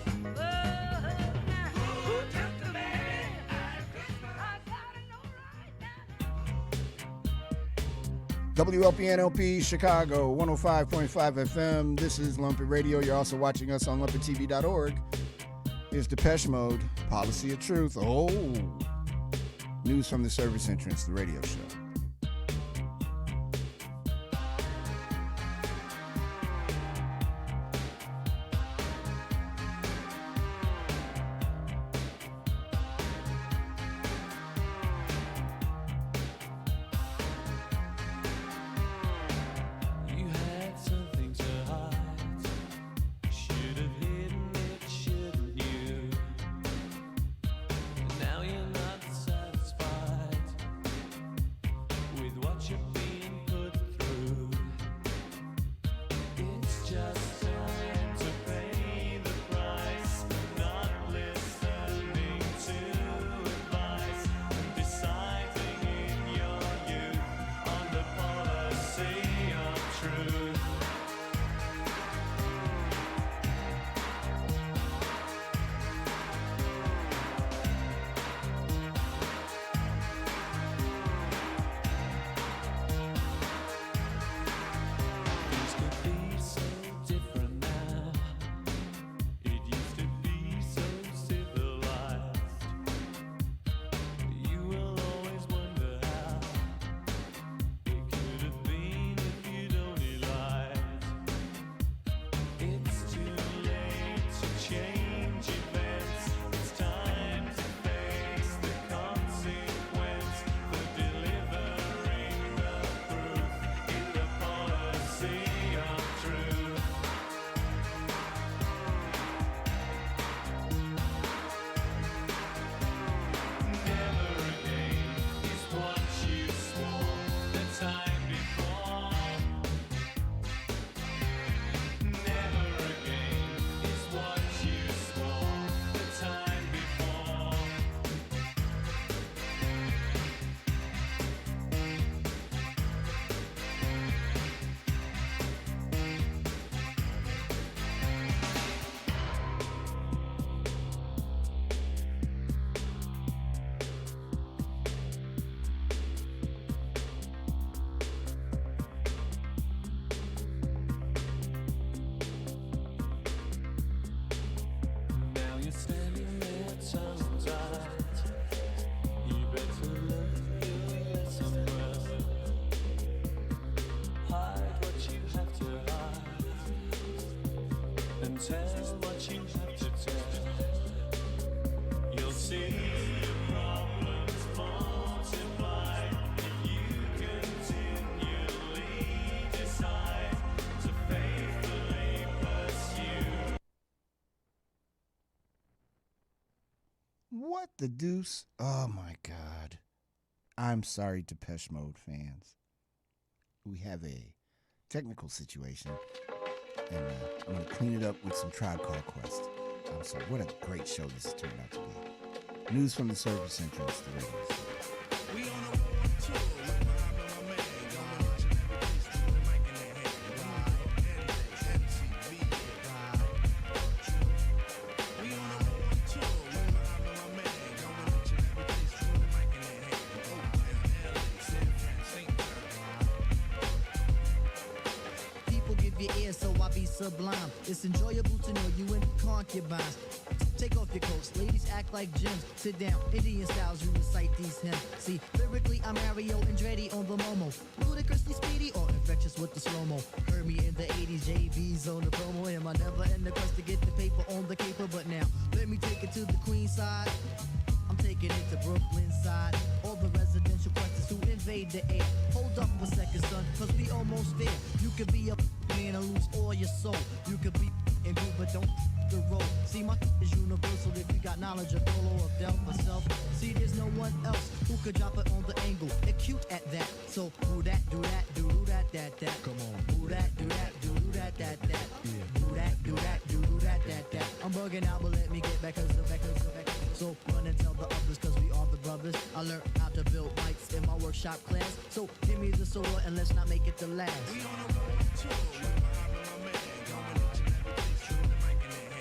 Who took the Mary out of Christmas? I gotta know right now. WLPNLP Chicago 105.5 FM. This is Lumpin' Radio. You're also watching us on lumpintv.org. Here's Depeche Mode, Policy of Truth. Oh, news from the service entrance, the radio show. You had something to hide. Should have hidden it, shouldn't you? Now you're not satisfied with what you're being put through. It's just time to pay the price, not listening to advice, deciding in your youth on the policy of truth. Things could be so different now. It used to be so civilized. You will always wonder how it could have been if you'd only lied. It's too late to change events. It's time to face the consequence for delivering the proof in the policy of truth. Never again is what you swore the time before. Never again is what you swore the time before. Now you're standing there tongue-tied. You better learn your lesson well. Hide what you have to hide, and tell what you have to tell. You'll see your problems multiply if the deuce? Oh my God. I'm sorry, Depeche Mode fans. We have a technical situation, and I'm going to clean it up with some Tribe Called Quest. I'm sorry. What a great show this has turned out to be. News from the Service Entrance, the radio station. We on a war tour with my man, going each and every place with the mic in their hand. MTV. We on a war tour with my man, going each and every place with the mic in their hand. Oakland, LA, San Fran, St. People give you ear, so I be sublime. It's enjoyable to know you in concubines. Take off your coats, ladies act like gems. Sit down, Indian styles, you recite these hymns. See, lyrically, I'm Mario Andretti on the Momo. Ludicrously speedy or infectious with the slow-mo. Heard me in the 80s, JB's on the promo. Am I never in the quest to get the paper on the caper? But now, let me take it to the Queen side. I'm taking it to Brooklyn side. All the residential questions who invade the air. Hold up a second, son, cause we almost there. You could be a man and lose all your soul. You could be and good, but don't the road. See, my is universal if you got knowledge of Dolo or Del myself. See, there's no one else who could drop it on the angle. They're cute at that. So, do that, do that, do that, that. Come on. Do that, do that, do that, that. Yeah. Do that, do that, do that, that. I'm bugging out, but let me get back, cause the back. So, run and tell the others, cause we are the brothers. I learned how to build mics in my workshop class. So, give me the sword and let's not make it the last. We on a road tour with my man, going each and every place with the mic in their hand.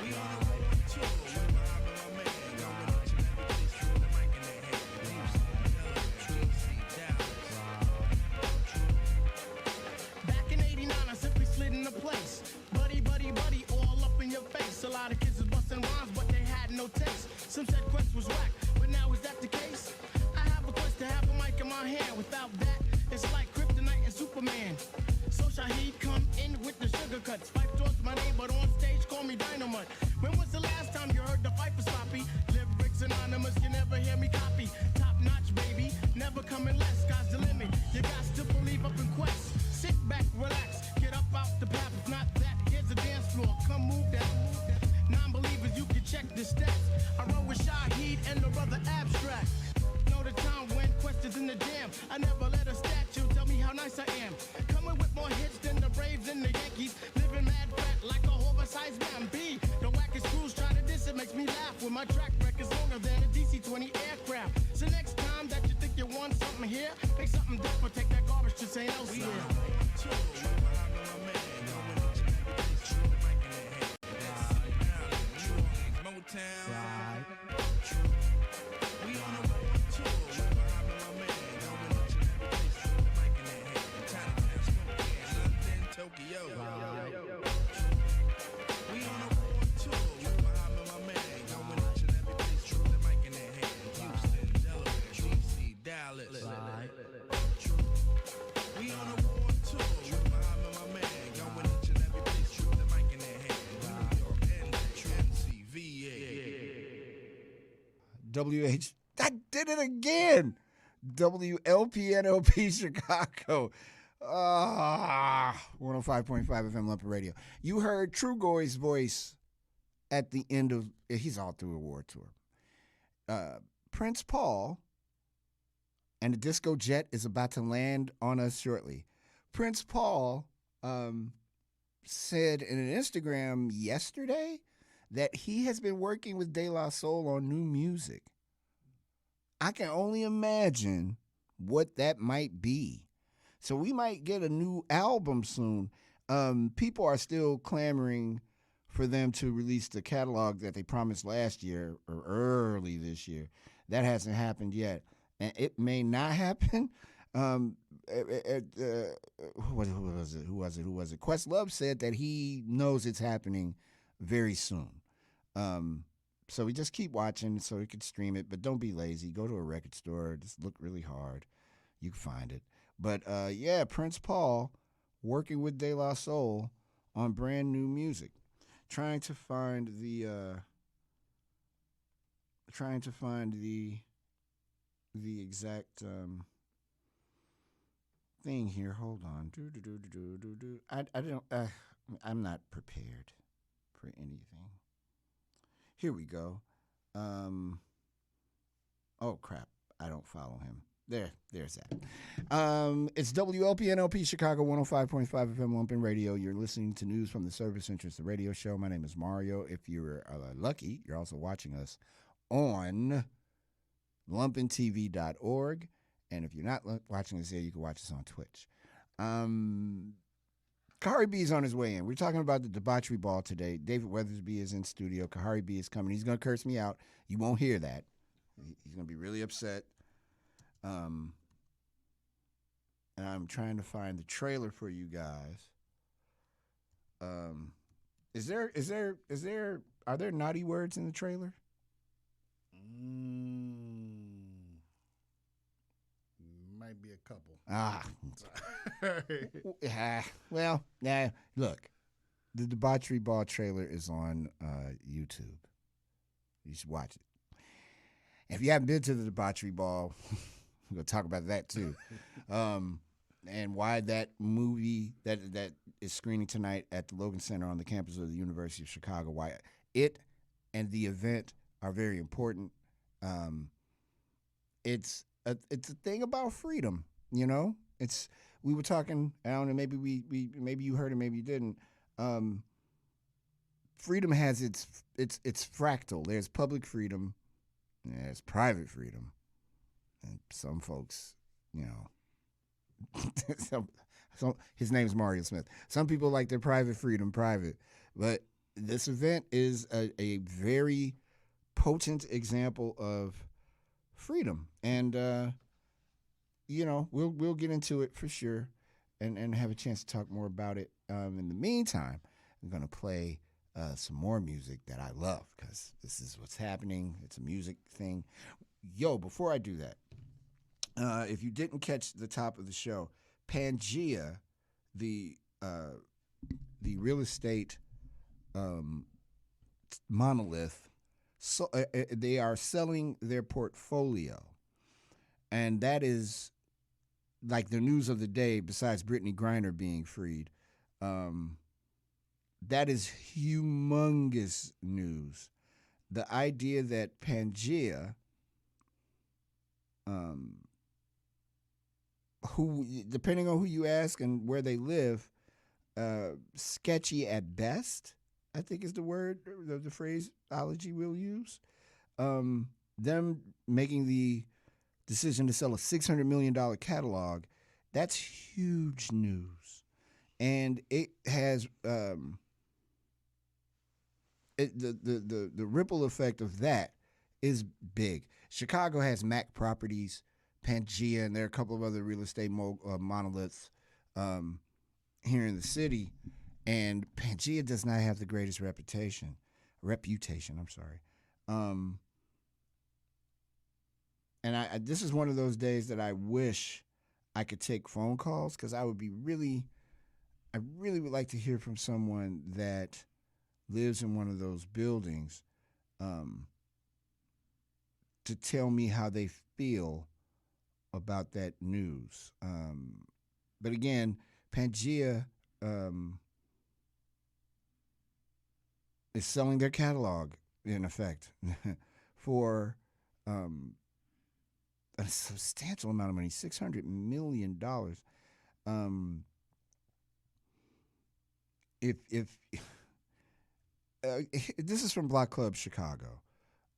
We on a road tour with my man, going each and every place with the mic in their hand. Back in '89, I simply slid into place. Buddy, all up in your face. A lot of kids was busting rhymes, but they had no taste. Some said Quest was whack, but now is that the case? I have a quest to have a mic in my hand. Without that, it's like Kryptonite and Superman. So Shaheed come in with the sugar cuts. Fife towards my name, but on stage call me Dynamite. When was the last time you heard the fight for sloppy? Lyrics anonymous, you never hear me copy. Top notch, baby, never coming less. Sky's the limit, you got to believe up in Quest. Sit back, relax, get up out the path. If not that, here's a dance floor, come move that. Non-believers, you can check the stats. I roll with Shaheed and the brother Abstract. Know the time when Quest is in the jam. I never let a statue tell me how nice I am. Coming with more hits than the Braves and the Yankees. Living mad fat like a oversized man. B, the wackest crews try to diss it, makes me laugh. When my track record's longer than a DC-20 aircraft. So next time that you think you want something here, make something different, take that garbage to St. Elsewhere. Right. We on a road tour with my man, going each and every place with the mic in their hand. Chinatown, Spokane, London, Tokyo. We on a road tour with my man, going each and every place with the mic in their hand. Houston, Delaware, DC, Dallas. We on a road tour with my man, going each and every place with the mic in their hand. New York, NC, VA. WH. I did it again. WLPNOP Chicago. 105.5 FM Lumpy Radio. You heard Trugoy's voice at the end of, he's all through a war tour. Prince Paul and the Disco Jet is about to land on us shortly. Prince Paul said in an Instagram yesterday that he has been working with De La Soul on new music. I can only imagine what that might be. So we might get a new album soon. People are still clamoring for them to release the catalog that they promised last year or early this year. That hasn't happened yet. And it may not happen. Who was it? Questlove said that he knows it's happening very soon. So we just keep watching so we can stream it, but don't be lazy. Go to a record store. Just look really hard. You can find it. But yeah, Prince Paul working with De La Soul on brand new music. Trying to find the exact thing here. Hold on. I don't. I'm not prepared. for anything. Here we go. Oh, crap. I don't follow him. There's that. It's WLPNLP Chicago 105.5 FM Lumpin' Radio. You're listening to news from the Service Interest, the radio show. My name is Mario. If you're lucky, you're also watching us on lumpintv.org. And if you're not watching us there, you can watch us on Twitch. Khari B is on his way in. We're talking about the debauchery ball today. David Weathersby is in studio. Khari B is coming. He's going to curse me out. You won't hear that. He's going to be really upset. And I'm trying to find the trailer for you guys. Are there naughty words in the trailer? Might be a couple. Well, nah, look. The debauchery ball trailer is on YouTube. You should watch it. If you haven't been to the debauchery ball, we're going to talk about that too. And why that movie that is screening tonight at the Logan Center on the campus of the University of Chicago, why it and the event are very important. It's a thing about freedom, you know? We were talking, I don't know, maybe you heard it, maybe you didn't. Freedom has its fractal. There's public freedom, there's private freedom. And some folks, you know, his name is Mario Smith. Some people like their private freedom private, but this event is a very potent example of freedom, and you know, we'll get into it for sure, and have a chance to talk more about it. In the meantime, I'm gonna play some more music that I love because this is what's happening. It's a music thing. Yo, before I do that, if you didn't catch the top of the show, Pangea, the real estate monolith, so they are selling their portfolio, and that is like the news of the day. Besides Brittany Griner being freed, that is humongous news. The idea that Pangea, who, depending on who you ask and where they live, sketchy at best, I think is the word, the phraseology we'll use. Them making the decision to sell a $600 million catalog, that's huge news. And it has the ripple effect of that is big. Chicago has Mac Properties, Pangea, and there are a couple of other real estate monoliths here in the city. And Pangea does not have the greatest reputation. I'm sorry. And this is one of those days that I wish I could take phone calls, because I really would like to hear from someone that lives in one of those buildings, to tell me how they feel about that news. But again, Pangea is selling their catalog, in effect, for a substantial amount of money, $600 million. This is from Block Club Chicago.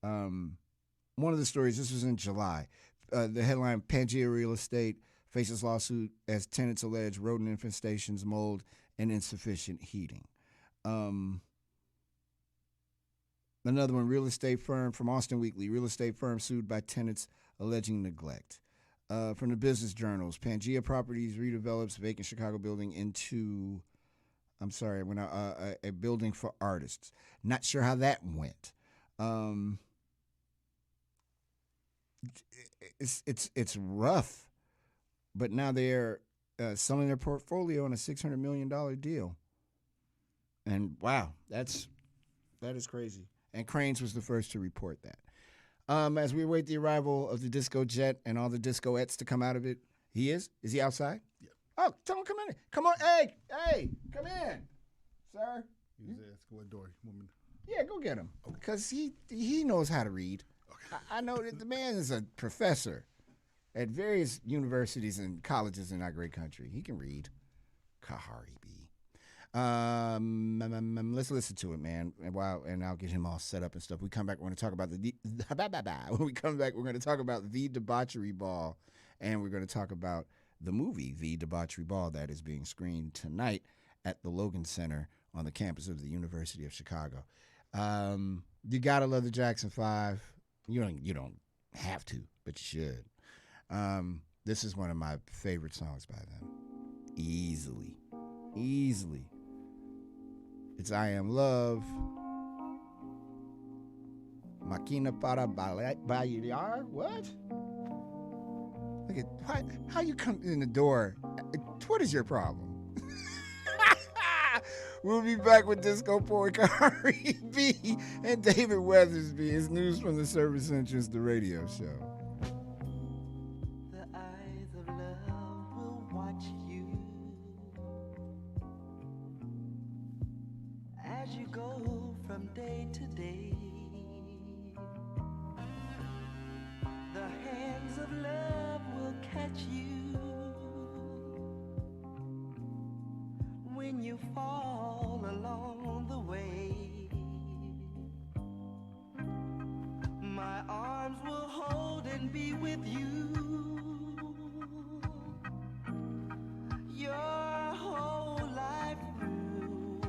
One of the stories, this was in July. The headline, Pangea Real Estate faces lawsuit as tenants allege rodent infestations, mold, and insufficient heating. Another one, real estate firm from Austin Weekly, real estate firm sued by tenants alleging neglect. From the business journals, Pangea Properties redevelops vacant Chicago building into, a building for artists. Not sure how that went. It's rough, but now they're selling their portfolio on a $600 million deal. And wow, that is crazy. And Cranes was the first to report that. As we await the arrival of the disco jet and all the discoettes to come out of it, is he outside? Yeah. Oh, tell him come in. Come on, hey, come in, sir. He was asking what door woman. Yeah, go get him. Because he knows how to read. I know that the man is a professor at various universities and colleges in our great country. He can read. Khari B. Let's listen to it, man. And I'll get him all set up and stuff. We come back, we're going to talk about when we come back, we're going to talk about The Debauchery Ball, and we're going to talk about the movie The Debauchery Ball that is being screened tonight at the Logan Center on the campus of the University of Chicago. You gotta love the Jackson 5. You don't have to, but you should. This is one of my favorite songs by them. Easily. It's I Am Love. Máquina para bailar. What? Look at how you come in the door. What is your problem? We'll be back with disco poet Khari B and David Weathersby. It's news from the service entrance, the radio show. The eyes of love will watch you as you go from day to day. The hands of love will catch you when you fall along the way. My arms will hold and be with you your whole life through.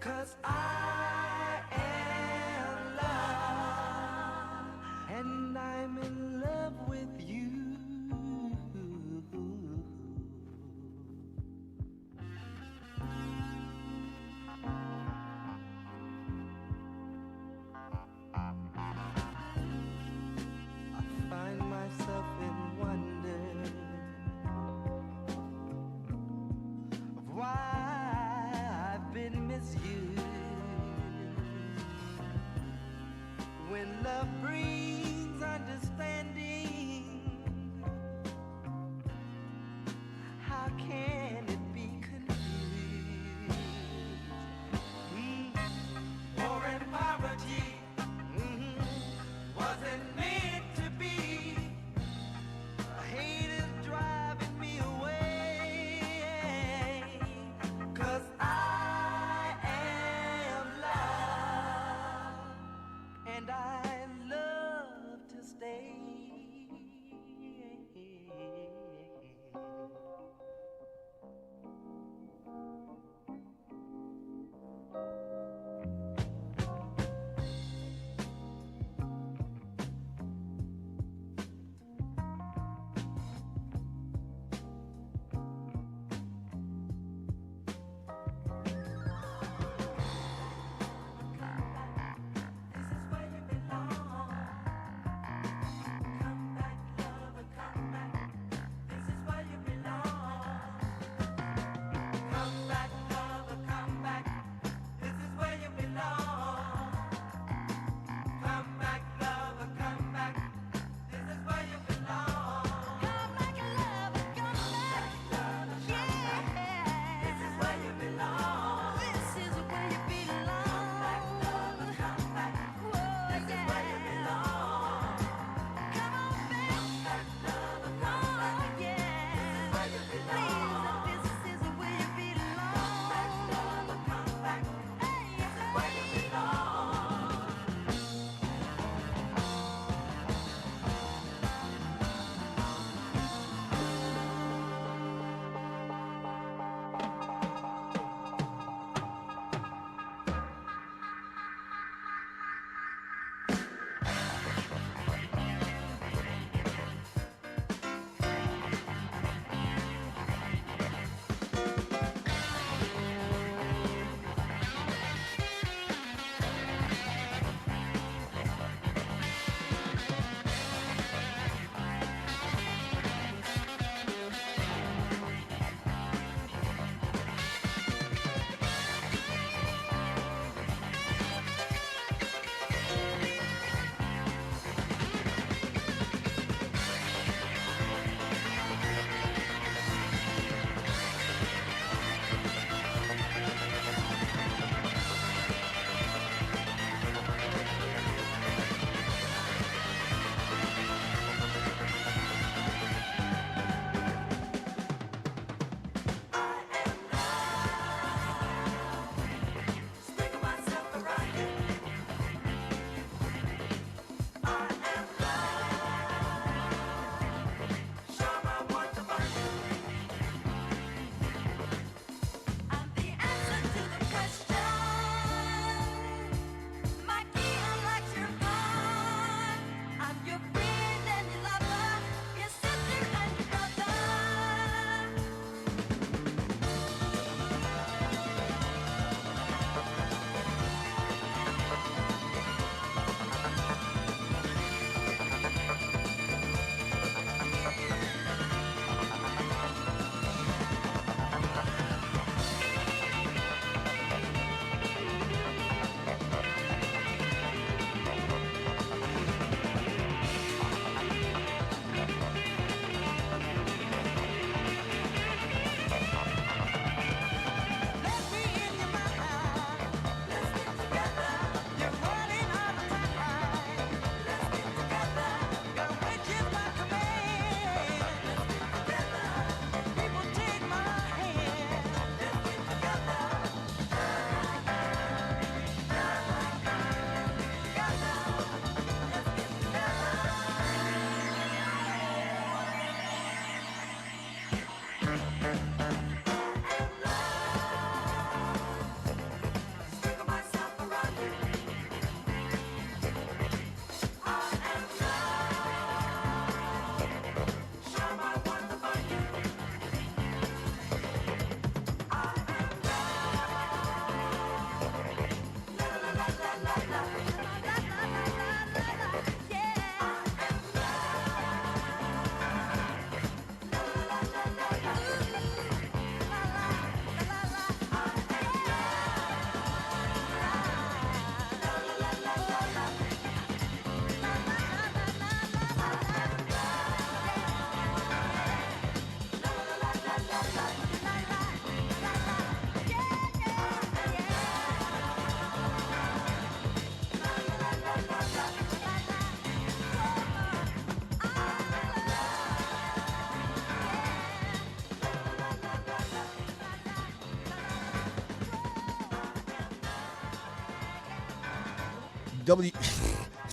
'Cause I am love and I'm in love with you. Find myself in wonder of why I've been misused. When love brings understanding, how can it be confused? War and poverty wasn't meant to be. Hate is driving me away. 'Cause I am love and I love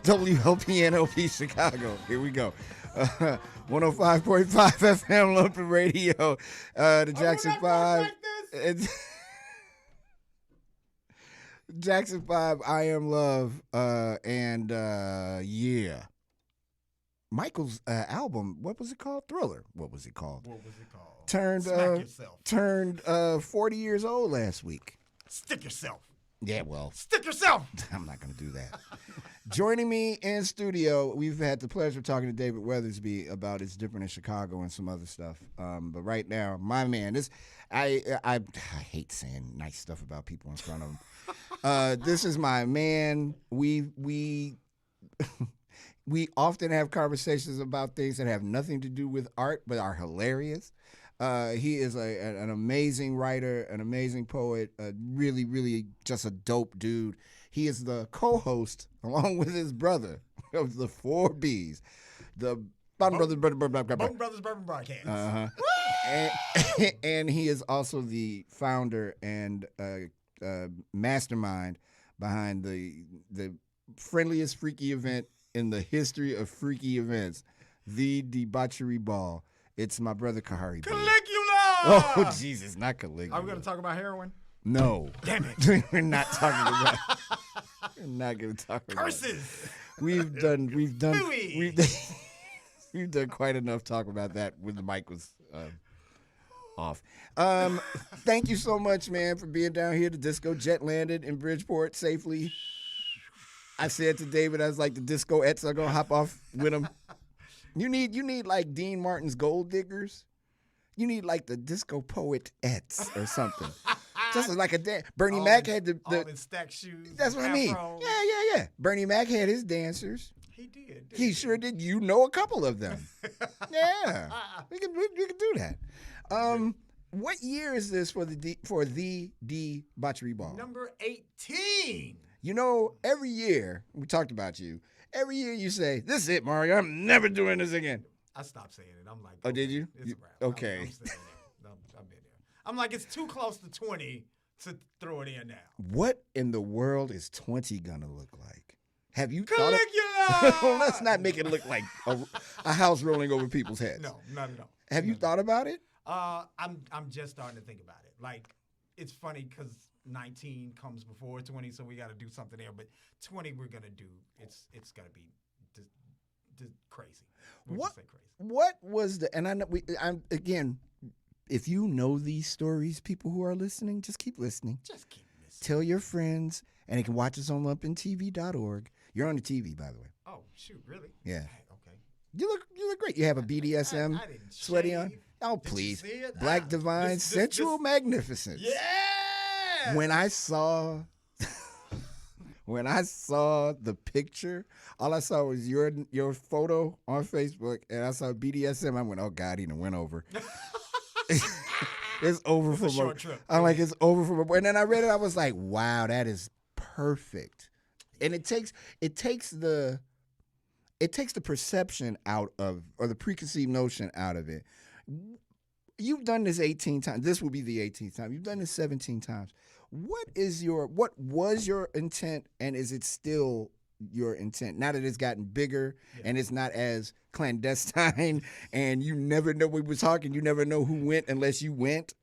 WLPNLP Chicago. Here we go. 105.5 FM Lumpin' Radio. The Jackson 5. Jackson 5, I Am Love. And yeah. Michael's album, what was it called? Thriller. What was it called? Turned 40 years old last week. Stick yourself. Yeah, well. Stick yourself. I'm not going to do that. Joining me in studio, we've had the pleasure of talking to David Weathersby about It's Different in Chicago and some other stuff. But right now, my man, I hate saying nice stuff about people in front of him. This is my man. We often have conversations about things that have nothing to do with art but are hilarious. He is an amazing writer, an amazing poet, really, really just a dope dude. He is the co-host, along with his brother, of the 4 Bs, the Bone Brothers Bourbon Broadcast. And he is also the founder and mastermind behind the friendliest freaky event in the history of freaky events, the Debauchery Ball. It's my brother Khari B. Caligula! Oh, Jesus, not Caligula. Are we going to talk about heroin? No. Damn it. We're not talking about We're not going to talk about Curses! We've done quite enough talk about that when the mic was off. Thank you so much, man, for being down here. The disco jet landed in Bridgeport safely. I said to David, I was like, the disco-ettes are going to hop off with him. You need like Dean Martin's Gold Diggers. You need like the disco poet-ettes or something. Just like Bernie Mac had the all in stack shoes. That's what I mean. Yeah. Bernie Mac had his dancers. He did. He sure did. You know a couple of them. Yeah, we can do that. What year is this for the Debauchery Ball? Number 18. You know, every year we talked about you. Every year you say, "This is it, Mario. I'm never doing this again." I stopped saying it. I'm like, oh, did you? It's a wrap. Okay. I'm staying there. I've been there. I'm like, it's too close to 20 to throw it in now. What in the world is 20 gonna look like? Have you Caligula! thought of? Let's not make it look like a house rolling over people's heads. No, not at all. Have you thought about it? I'm just starting to think about it. Like, it's funny because 19 comes before 20, so we got to do something there. But 20, we're gonna do. It's gonna be crazy. What was the? And I'm again. If you know these stories, people who are listening, just keep listening. Just keep listening. Tell your friends, and they can watch us on lumpintv.org. You're on the TV, by the way. Oh shoot, really? Yeah. Okay. You look great. You have a BDSM I didn't sweaty shave. on. Oh, Did please. you see it? Black divine, sensual magnificence. Yeah. When I saw the picture, all I saw was your photo on Facebook, and I saw BDSM. I went, oh God, he done went over. It's over for a short trip. I'm like, it's over for my boy. And then I read it, I was like, wow, that is perfect. And it takes the perception out of, or the preconceived notion out of it. You've done this 18 times. This will be the 18th time. You've done this 17 times. What was your intent, and is it still your intent now that it's gotten bigger and it's not as clandestine and you never know, we were talking, you never know who went unless you went,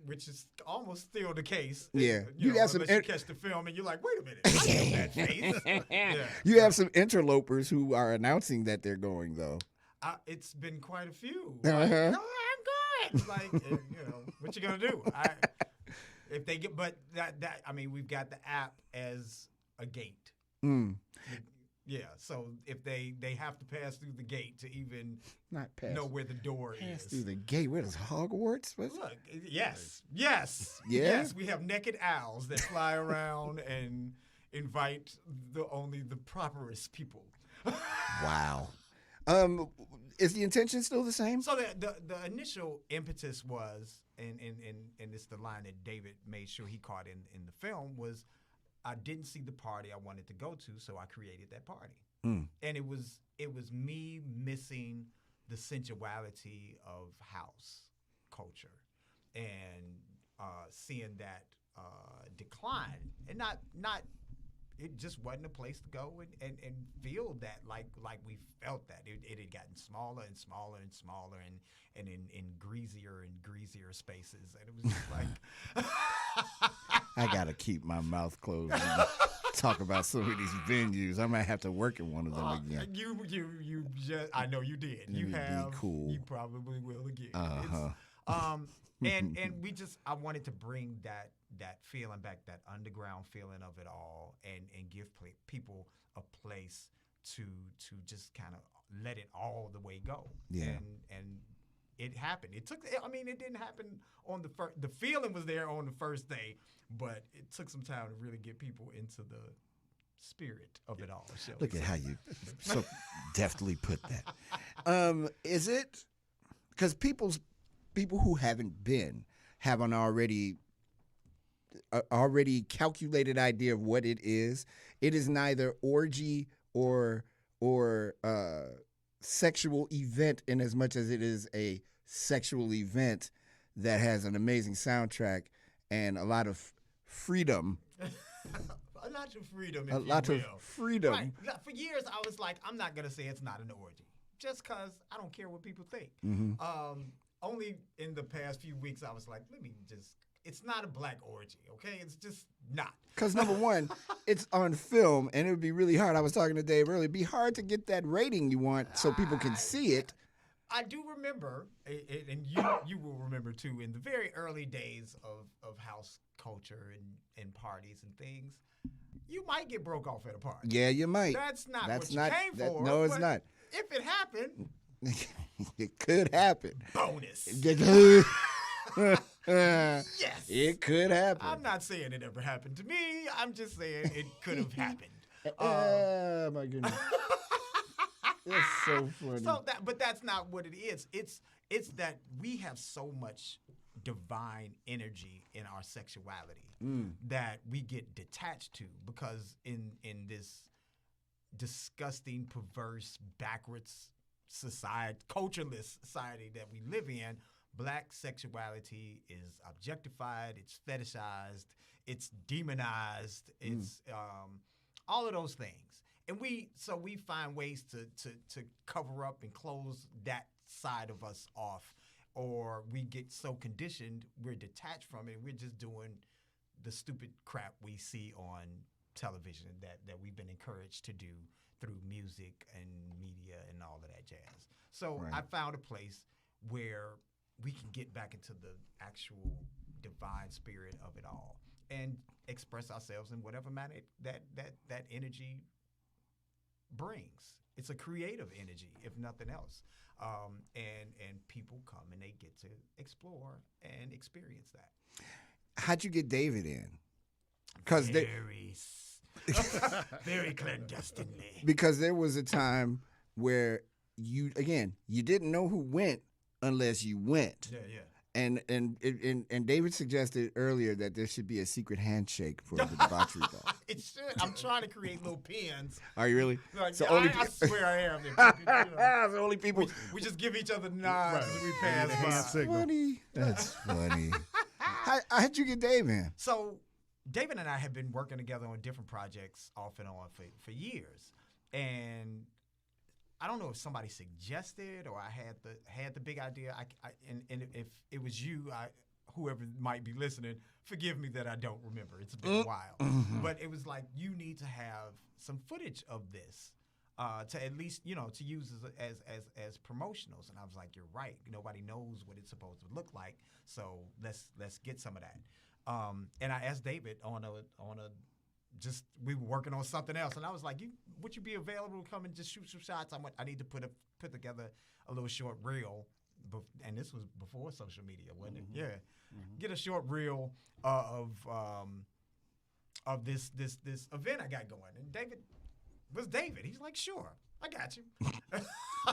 which is almost still the case. Yeah. You have some you catch the film and you're like, wait a minute, I know that face. Yeah. You have some interlopers who are announcing that they're going though. It's been quite a few. Uh-huh. Like, no, I'm good. Like, what you gonna do? If they get, but that I mean, we've got the app as a gate. Yeah, so if they have to pass through the gate to even know where the door is. Pass through the gate. Where does Hogwarts? Look, yes. We have naked owls that fly around and invite only the properest people. Wow. Is the intention still the same? So the initial impetus was, and it's the line that David made sure he caught in the film, was I didn't see the party I wanted to go to, so I created that party. And it was me missing the sensuality of house culture and seeing that decline, and not it just wasn't a place to go and feel that like we felt that. It had gotten smaller and smaller and smaller and in greasier and greasier spaces. And it was just like I gotta keep my mouth closed when you talk about some of these venues. I might have to work in one of them again. You just, I know you did. You have. Cool. You probably will again. And we just, I wanted to bring that feeling back, that underground feeling of it all, and give people a place to just kind of let it all the way go. Yeah. And it happened. It didn't happen on the first. The feeling was there on the first day, but it took some time to really get people into the spirit of it all. Look at how you so deftly put that. Is it because people who haven't been have an already calculated idea of what it is? It is neither orgy or sexual event in as much as it is a sexual event that has an amazing soundtrack and a lot of freedom. A lot of freedom, A lot of freedom. Right. For years, I was like, I'm not going to say it's not an orgy, just because I don't care what people think. Mm-hmm. Only in the past few weeks, I was like, it's not a black orgy, okay? It's just not. Because number one, it's on film, and it would be really hard. I was talking to Dave earlier. It'd be hard to get that rating you want so people can see it. I do remember, and you will remember too, in the very early days of house culture and parties and things, you might get broke off at a party. Yeah, you might. That's not what you came for. No, it's not. If it happened, it could happen. Bonus. Yes. It could happen. I'm not saying it ever happened to me. I'm just saying it could have happened. Oh, my goodness. That's so funny. But that's not what it is. It's that we have so much divine energy in our sexuality that we get detached to, because in this disgusting, perverse, backwards society, cultureless society that we live in, black sexuality is objectified, it's fetishized, it's demonized, it's all of those things. And we find ways to cover up and close that side of us off, or we get so conditioned, we're detached from it, we're just doing the stupid crap we see on television that we've been encouraged to do through music and media and all of that jazz. So I found a place where we can get back into the actual divine spirit of it all and express ourselves in whatever manner that energy brings. It's a creative energy, if nothing else. And people come and they get to explore and experience that. How'd you get David in? Very clandestinely. Because there was a time where you didn't know who went unless you went. Yeah. And David suggested earlier that there should be a secret handshake for the debauchery ball. It should. I'm trying to create little pins. Are you really? Like, so I swear I am. The only people we just give each other nods as we pass by. That's funny. That's funny. How'd you get Dave in? So David and I have been working together on different projects off and on for years, and I don't know if somebody suggested or I had the big idea. And if it was you, whoever might be listening, forgive me that I don't remember. It's been a while, but it was like, you need to have some footage of this to at least to use as promotionals. And I was like, you're right. Nobody knows what it's supposed to look like, so let's get some of that. And I asked David on a we were working on something else, and I was like, would you be available to come and just shoot some shots? I need to put together a little short reel, and this was before social media, wasn't it? Yeah. Mm-hmm. Get a short reel of this event I got going. And David was David. He's like, sure, I got you.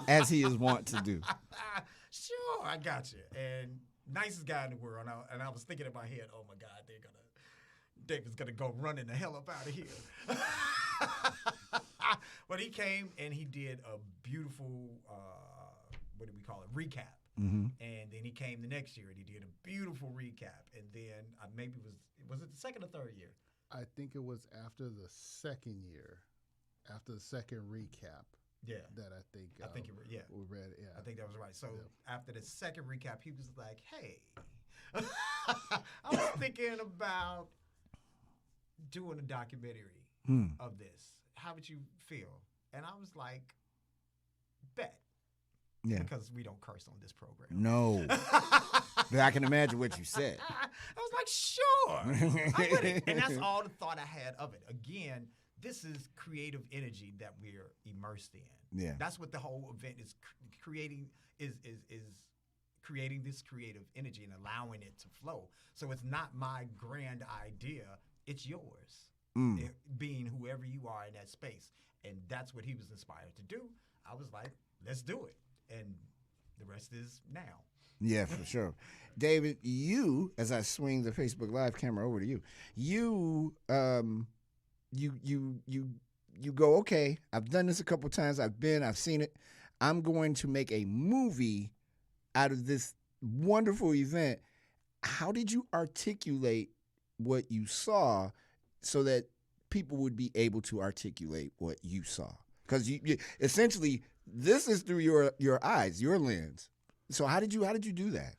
As he is wont to do. Sure, I got you. And nicest guy in the world. And I was thinking in my head, oh my God, David's gonna go running the hell up out of here. But he came and he did a beautiful, what do we call it, recap. Mm-hmm. And then he came the next year and he did a beautiful recap. And then maybe was it the second or third year? I think it was after the second year, after the second recap. Yeah. That I think yeah. We read it. Yeah. I think that was right. So Yeah. after the second recap, he was like, "Hey, I was thinking about doing a documentary of this. How would you feel?" And I was like, "Bet." Yeah. Because we don't curse on this program. No. But I can imagine what you said. I was like, "Sure." I'm with it. And that's all the thought I had of it. Again, this is creative energy that we're immersed in. Yeah. That's what the whole event is creating is creating this creative energy and allowing it to flow. So it's not my grand idea, it's yours. Being whoever you are in that space. And that's what he was inspired to do. I was like, let's do it. And the rest is now. Yeah, for sure. David, you, as I swing the Facebook Live camera over to you, you go, okay, I've done this a couple times. I've seen it. I'm going to make a movie out of this wonderful event. How did you articulate what you saw so that people would be able to articulate what you saw? Because you essentially, this is through your eyes, your lens. So how did you do that?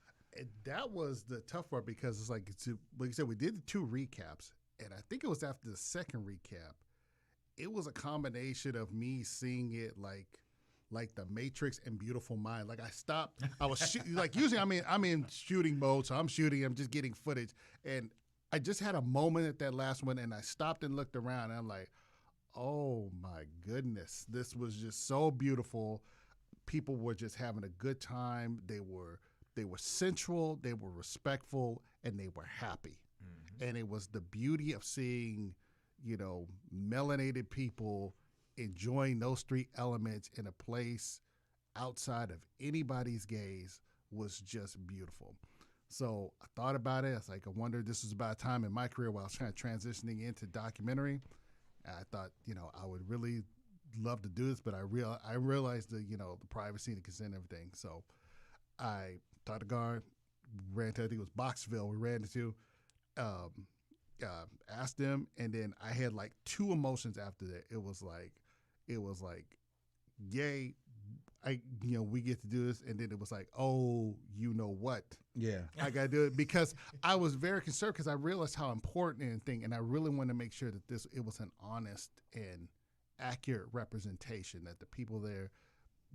That was the tough part because it's like you said, we did the 2 recaps, and I think it was after the second recap. It was a combination of me seeing it like The Matrix and Beautiful Mind. Like I stopped, I was like usually I'm in shooting mode, so I'm just getting footage, and I just had a moment at that last one, and I stopped and looked around, and I'm like, oh my goodness, this was just so beautiful. People were just having a good time. They were sensual, they were respectful, and they were happy. Mm-hmm. And it was the beauty of seeing, melanated people enjoying those 3 elements in a place outside of anybody's gaze was just beautiful. So I thought about it. I was like, I wonder, this was about a time in my career where I was kind of transitioning into documentary. And I thought, I would really love to do this, but I realized the privacy and the consent and everything. So I talked to Gar, ran to, I think it was Boxville, we ran into, asked them, and then I had like 2 emotions after that. It was like, yay, we get to do this, and then it was like, oh, you know what? Yeah, I got to do it because I was very concerned because I realized how important and I really wanted to make sure that it was an honest and accurate representation, that the people there,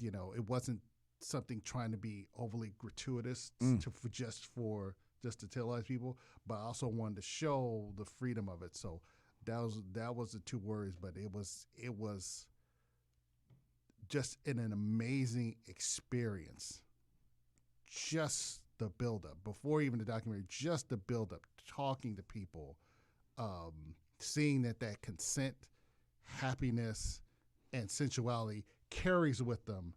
it wasn't something trying to be overly gratuitous just to tell people, but I also wanted to show the freedom of it. So that was the 2 words, but it was just an amazing experience. Just the buildup before even the documentary, just the buildup, talking to people, seeing that consent, happiness, and sensuality carries with them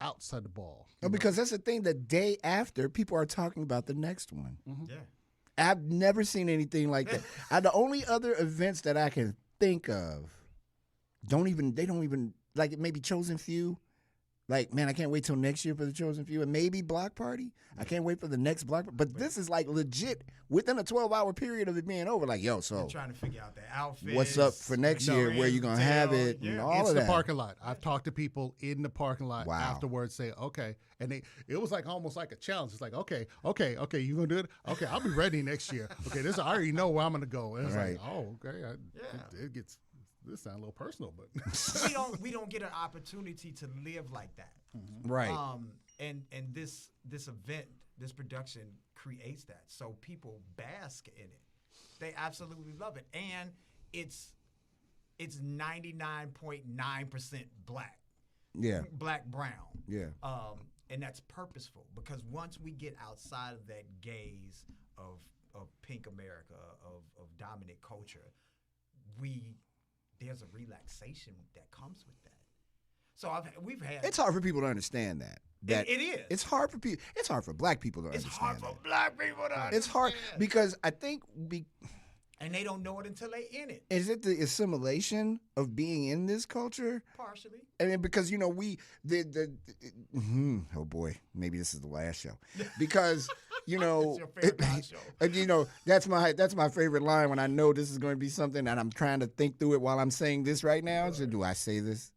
outside the ball. Because that's the thing, the day after, people are talking about the next one. Mm-hmm. Yeah. I've never seen anything like that. The only other events that I can think of they don't even, like maybe Chosen Few. Like, man, I can't wait till next year for the Chosen Few, and maybe Block Party. I can't wait for the next Block Party. But this is like legit within a 12-hour period of it being over. Like, yo, so you're trying to figure out the outfits. What's up for next year? Where you gonna have it? And all it's of that. The parking lot. I've talked to people in the parking lot afterwards. Say, okay, and it was like almost like a challenge. It's like, okay, you gonna do it? Okay, I'll be ready next year. Okay, I already know where I'm gonna go. And it's like, oh, okay, it gets. This sounds a little personal, but we don't get an opportunity to live like that, right? And this event, this production creates that, so people bask in it. They absolutely love it, and it's 99.9% black, black brown, and that's purposeful because once we get outside of that gaze of pink America, of dominant culture, there's a relaxation that comes with that. So we've had. It's hard for people to understand that. It is. It's hard for people. It's hard for black people to understand. It's hard for black people to understand. It's hard because I think and they don't know it until they in it. Is it the assimilation of being in this culture? Partially. I mean, because oh boy, maybe this is the last show because You know, It's your favorite God show. you know, that's my favorite line when I know this is going to be something and I'm trying to think through it while I'm saying this right now. So do I say this?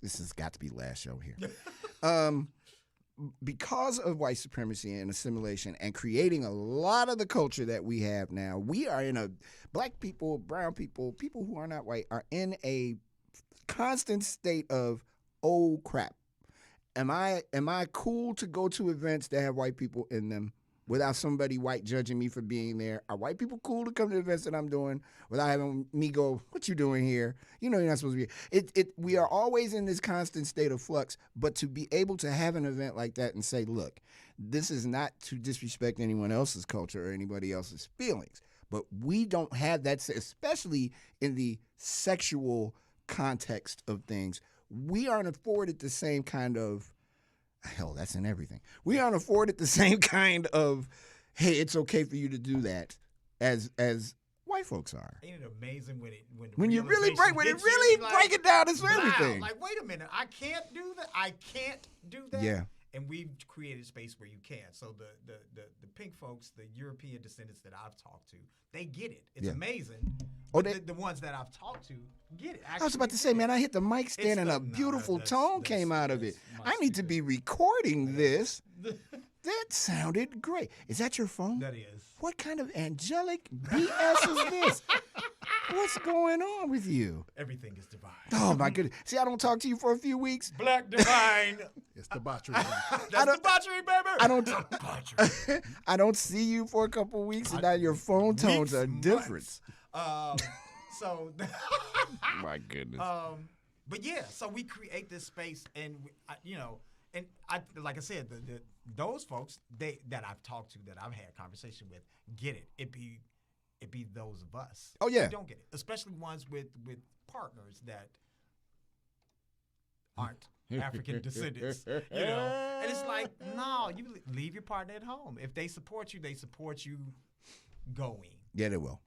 This has got to be last show here. Because of white supremacy and assimilation and creating a lot of the culture that we have now, we are in a black people, brown people, people who are not white are in a constant state of, oh crap. Am I cool to go to events that have white people in them without somebody white judging me for being there? Are white people cool to come to the events that I'm doing without having me go, what you doing here? You know you're not supposed to be. We are always in this constant state of flux, but to be able to have an event like that and say, look, this is not to disrespect anyone else's culture or anybody else's feelings, but we don't have that, especially in the sexual context of things. We aren't afforded the same kind of, hell, that's in everything. We aren't afforded the same kind of, hey, it's okay for you to do that as white folks are. Ain't it amazing when you really break break it down as everything. Like, wait a minute, I can't do that. I can't do that. Yeah. And we've created space where you can. So the pink folks, the European descendants that I've talked to, they get it. It's amazing. Oh, the ones that I've talked to get it. I was about to say, man, I hit the mic stand and a beautiful tone came out of it. I need to be recording this. That sounded great. Is that your phone? That is. What kind of angelic BS is this? What's going on with you? Everything is divine. Oh, my goodness. See, I don't talk to you for a few weeks. Black divine. It's debauchery. That's debauchery, baby. I don't see you for a couple weeks, and now your phone tones are different. So. My goodness. But yeah, so we create this space, and and I, like I said, those folks that I've talked to, that I've had conversation with, get it. It be those of us. Oh yeah. Who don't get it, especially ones with partners that aren't African descendants. And it's like, no, you leave your partner at home. If they support you going. Yeah, they will.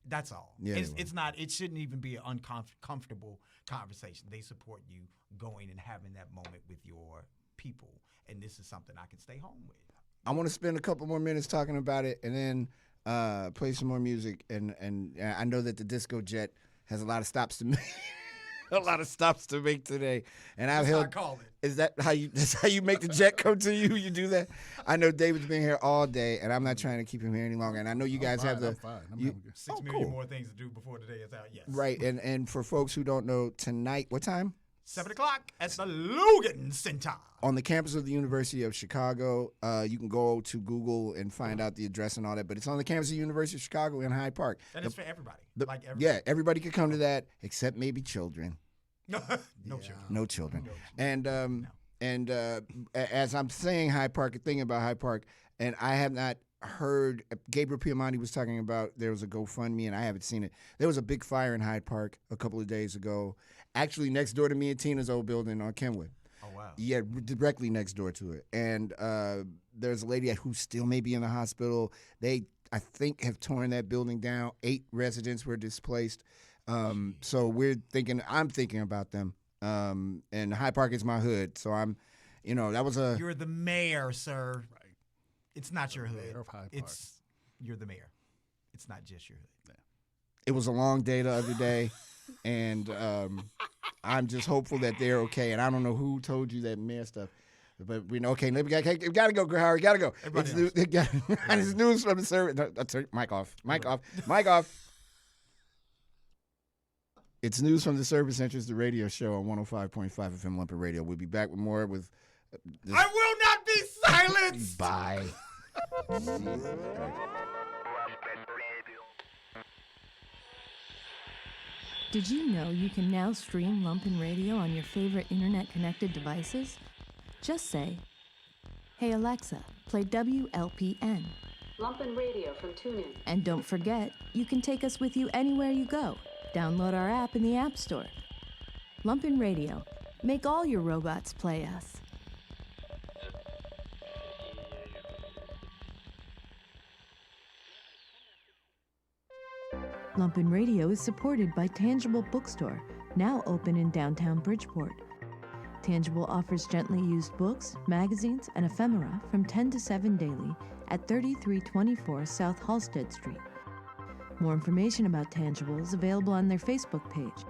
That's all. Yeah, it's not. It shouldn't even be an uncomfortable conversation. They support you going and having that moment with your people, and this is something I can stay home with. I want to spend a couple more minutes talking about it, and then play some more music. And I know that the Disco Jet has a lot of stops to make. A lot of stops to make today, and I've held. Is that how you? That's how you make the jet come to you? You do that? I know David's been here all day, and I'm not trying to keep him here any longer. And I know you guys have the. I'm fine. I'm having good. 6 million more things to do before the day is out. Yes. Right, and for folks who don't know, tonight, what time? 7 o'clock at the Logan Center. On the campus of the University of Chicago. You can go to Google and find out the address and all that, but it's on the campus of the University of Chicago in Hyde Park. And it's for everybody. Everybody. Yeah, everybody could come to that, except maybe children. No children. No children. And as I'm saying Hyde Park, thinking about Hyde Park, and I have not heard, Gabriel Piemonte was talking about there was a GoFundMe, and I haven't seen it. There was a big fire in Hyde Park a couple of days ago, actually next door to me and Tina's old building on Kenwood. Oh, wow. Yeah, directly next door to it. And there's a lady who still may be in the hospital. They, I think, have torn that building down. 8 residents were displaced. So I'm thinking about them. And Hyde Park is my hood. So I'm, that was a. You're the mayor, sir. Right. It's not your hood. Mayor of Hyde Park. You're the mayor. It's not just your hood. Yeah. It was a long day the other day. And I'm just hopeful that they're okay. And I don't know who told you that mayor stuff. But we know, okay, we got to go, Harry. Got to go. It's news from the service. No, mic off. It's news from the service entrance, the radio show on 105.5 FM Lumpin' Radio. We'll be back with more with. I will not be silenced. Bye. Did you know you can now stream Lumpin' Radio on your favorite internet-connected devices? Just say, "Hey Alexa, play WLPN." Lumpin' Radio from TuneIn. And don't forget, you can take us with you anywhere you go. Download our app in the App Store. Lumpin' Radio. Make all your robots play us. Lumpin' Radio is supported by Tangible Bookstore, now open in downtown Bridgeport. Tangible offers gently used books, magazines, and ephemera from 10 to 7 daily at 3324 South Halsted Street. More information about Tangible is available on their Facebook page.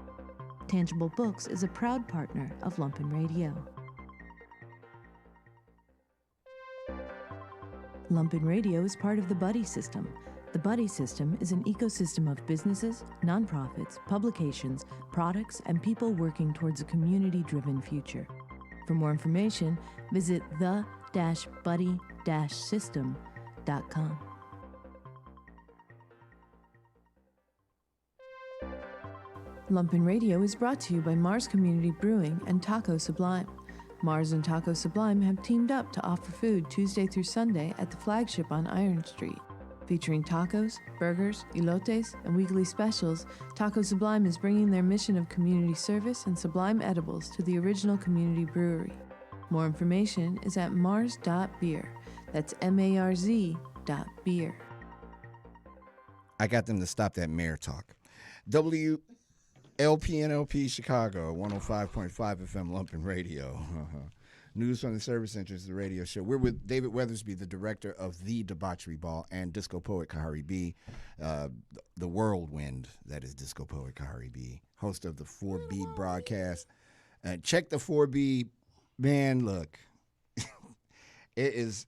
Tangible Books is a proud partner of Lumpin' Radio. Lumpin' Radio is part of the Buddy System. The Buddy System is an ecosystem of businesses, nonprofits, publications, products, and people working towards a community-driven future. For more information, visit the-buddy-system.com. Lumpin' Radio is brought to you by Mars Community Brewing and Taco Sublime. Mars and Taco Sublime have teamed up to offer food Tuesday through Sunday at the flagship on Iron Street. Featuring tacos, burgers, elotes, and weekly specials, Taco Sublime is bringing their mission of community service and sublime edibles to the original community brewery. More information is at mars.beer. That's MARZ.beer. I got them to stop that mayor talk. WLPNLP Chicago, 105.5 FM Lumpin' Radio. News from the Service Entrance, the radio show. We're with David Weathersby, the director of The Debauchery Ball, and disco poet Khari B, the whirlwind that is disco poet Khari B, host of the 4B broadcast. Check the 4B, man. Look, it is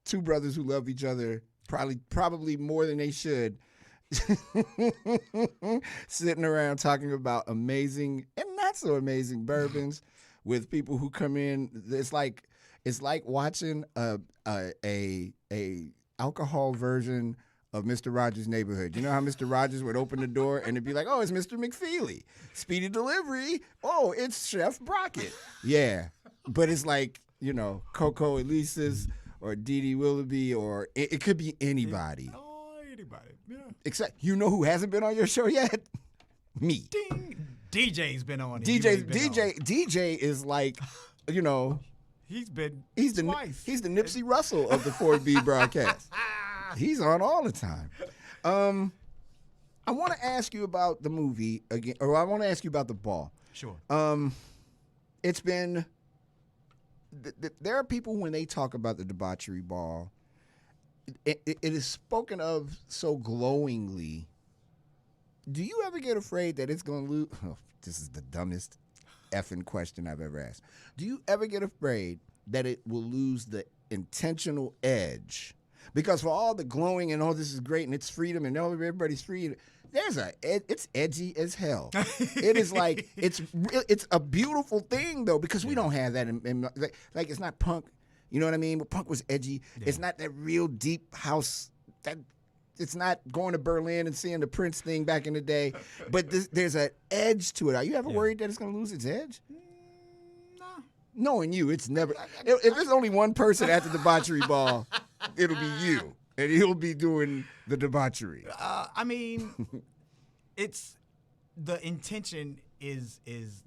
two brothers who love each other probably more than they should, sitting around talking about amazing and not so amazing bourbons. With people who come in, it's like watching a alcohol version of Mr. Rogers' Neighborhood. You know how Mr. Rogers would open the door and it'd be like, oh, it's Mr. McFeely. Speedy delivery. Oh, it's Chef Brockett. Yeah. But it's like, you know, Coco Elise's or Dee Dee Willoughby, or it could be anybody. Oh, anybody. Yeah. Except, you know who hasn't been on your show yet? Me. Ding. DJ's been on. DJ is like, you know, he's the Nipsey Russell of the 4B broadcast. He's on all the time. I want to ask you about the movie again, or I want to ask you about the ball. Sure. It's been there are people when they talk about the debauchery ball, it is spoken of so glowingly. Do you ever get afraid that it's going to lose? Oh, this is the dumbest effing question I've ever asked. Do you ever get afraid that it will lose the intentional edge? Because for all the glowing and all this is great and it's freedom and everybody's free, it's edgy as hell. It is like it's a beautiful thing though, because we don't have that in like it's not punk. You know what I mean? But punk was edgy. Yeah. It's not that real deep house that. It's not going to Berlin and seeing the Prince thing back in the day, but there's an edge to it. Are you ever worried that it's going to lose its edge? No. Knowing you, it's never. If there's only one person at the debauchery ball, it'll be you, and he'll be doing the debauchery. I mean, it's the intention is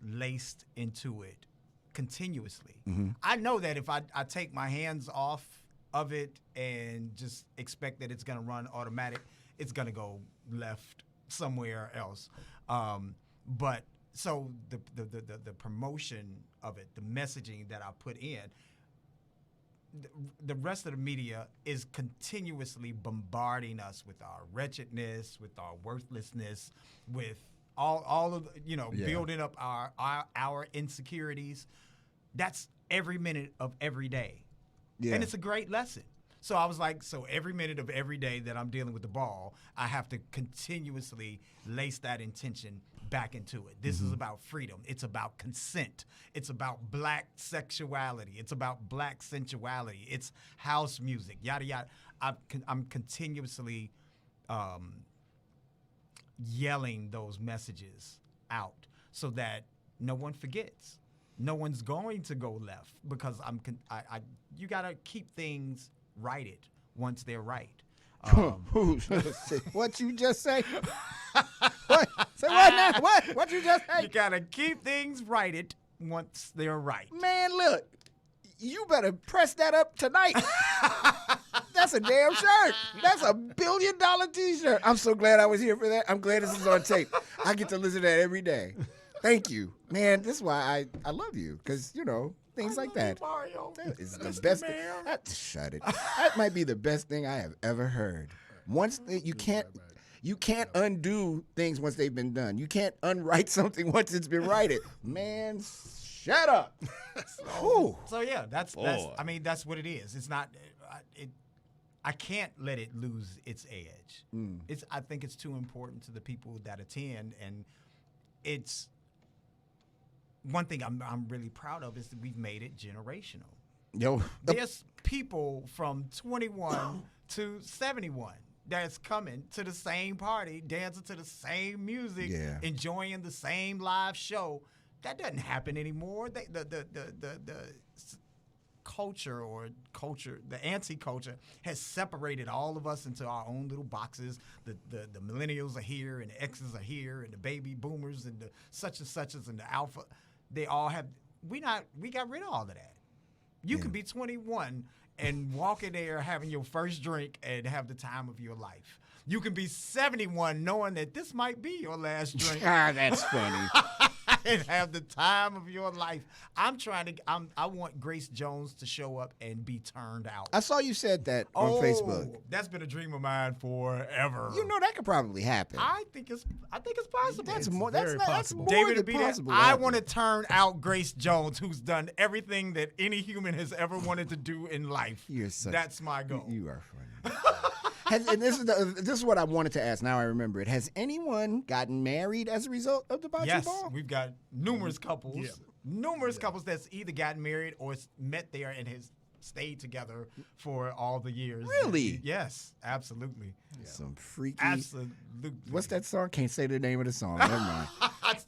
laced into it continuously. Mm-hmm. I know that if I take my hands off of it and just expect that it's going to run automatic, it's going to go left somewhere else. But so the promotion of it, the messaging that I put in, the rest of the media is continuously bombarding us with our wretchedness, with our worthlessness, with all of building up our insecurities. That's every minute of every day. Yeah. And it's a great lesson. So I was like, so every minute of every day that I'm dealing with the ball, I have to continuously lace that intention back into it. This is about freedom. It's about consent. It's about black sexuality. It's about black sensuality. It's house music, yada, yada. I'm continuously yelling those messages out so that no one forgets. No one's going to go left because you got to keep things righted once they're right. What you just say? What? Say what now? What you just say? You got to keep things righted once they're right. Man, look, you better press that up tonight. That's a damn shirt. That's a $1 billion T-shirt. I'm so glad I was here for that. I'm glad this is on tape. I get to listen to that every day. Thank you. Man, this is why I love you, because, things like that. Mario. That is the Mr. best. Mayor. Shut it. That might be the best thing I have ever heard. You can't undo things once they've been done. You can't unwrite something once it's been righted. Man, shut up. So yeah, that's what it is. It's not. I can't let it lose its edge. I think it's too important to the people that attend, and it's one thing I'm really proud of is that we've made it generational. There's people from 21 to 71 that's coming to the same party, dancing to the same music, enjoying the same live show. That doesn't happen anymore. The the anti-culture has separated all of us into our own little boxes. The millennials are here, and the X's are here, and the baby boomers, and the such and suches, and the alpha. They all have. We got rid of all of that. You can be 21 and walk in there having your first drink and have the time of your life. You can be 71 knowing that this might be your last drink. That's funny. And have the time of your life. I want Grace Jones to show up and be turned out. I saw you said that on Facebook. That's been a dream of mine forever. That could probably happen. I think it's possible. That's more than possible. David, I want to turn out Grace Jones, who's done everything that any human has ever wanted to do in life. That's my goal. You are funny. And this is what I wanted to ask. Now I remember it. Has anyone gotten married as a result of the bocce ball? Yes, we've got numerous couples. Yeah. Numerous couples that's either gotten married or met there and has stayed together for all the years. Really? Yes, absolutely. Yeah. Some freaky. Absolutely. What's that song? Can't say the name of the song. Never mind.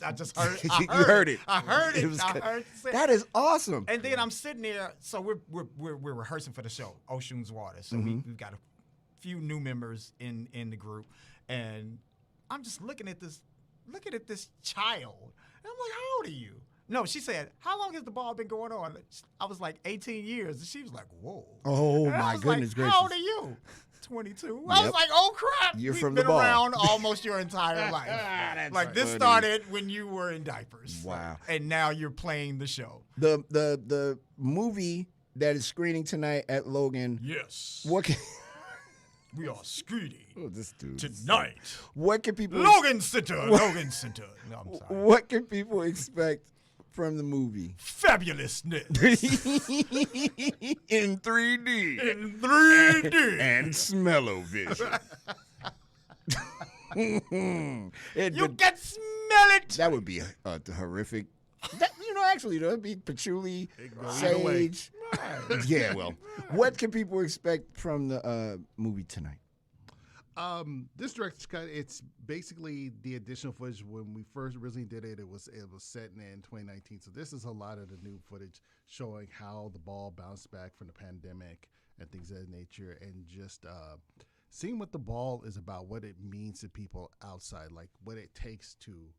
I just heard. You heard it. I heard it. That is awesome. And then I'm sitting there. So we're rehearsing for the show, Ocean's Water. So we've got a few new members in the group, and I'm just looking at this child, and I'm like, how old are you? No, she said, how long has the ball been going on? I was like 18 years, and she was like, whoa. Oh, and my goodness gracious. How old are you? 22. I was like, oh crap. You're We've from been the ball. around almost your entire life. Like this started when you were in diapers. Wow. And now you're playing the show. The movie that is screening tonight at Logan. Yes. We are screening this dude tonight. What can people? Logan Center. Logan Center. No, I'm sorry. What can people expect from the movie? Fabulousness. In 3D. In 3D. And smell-o-vision. You can smell it. That would be a horrific. Actually, that'd be patchouli, sage. Yeah, well, what can people expect from the movie tonight? This director's cut, it's basically the additional footage. When we first originally did it, it was set in 2019. So this is a lot of the new footage showing how the ball bounced back from the pandemic and things of that nature, and just seeing what the ball is about, what it means to people outside, like what it takes to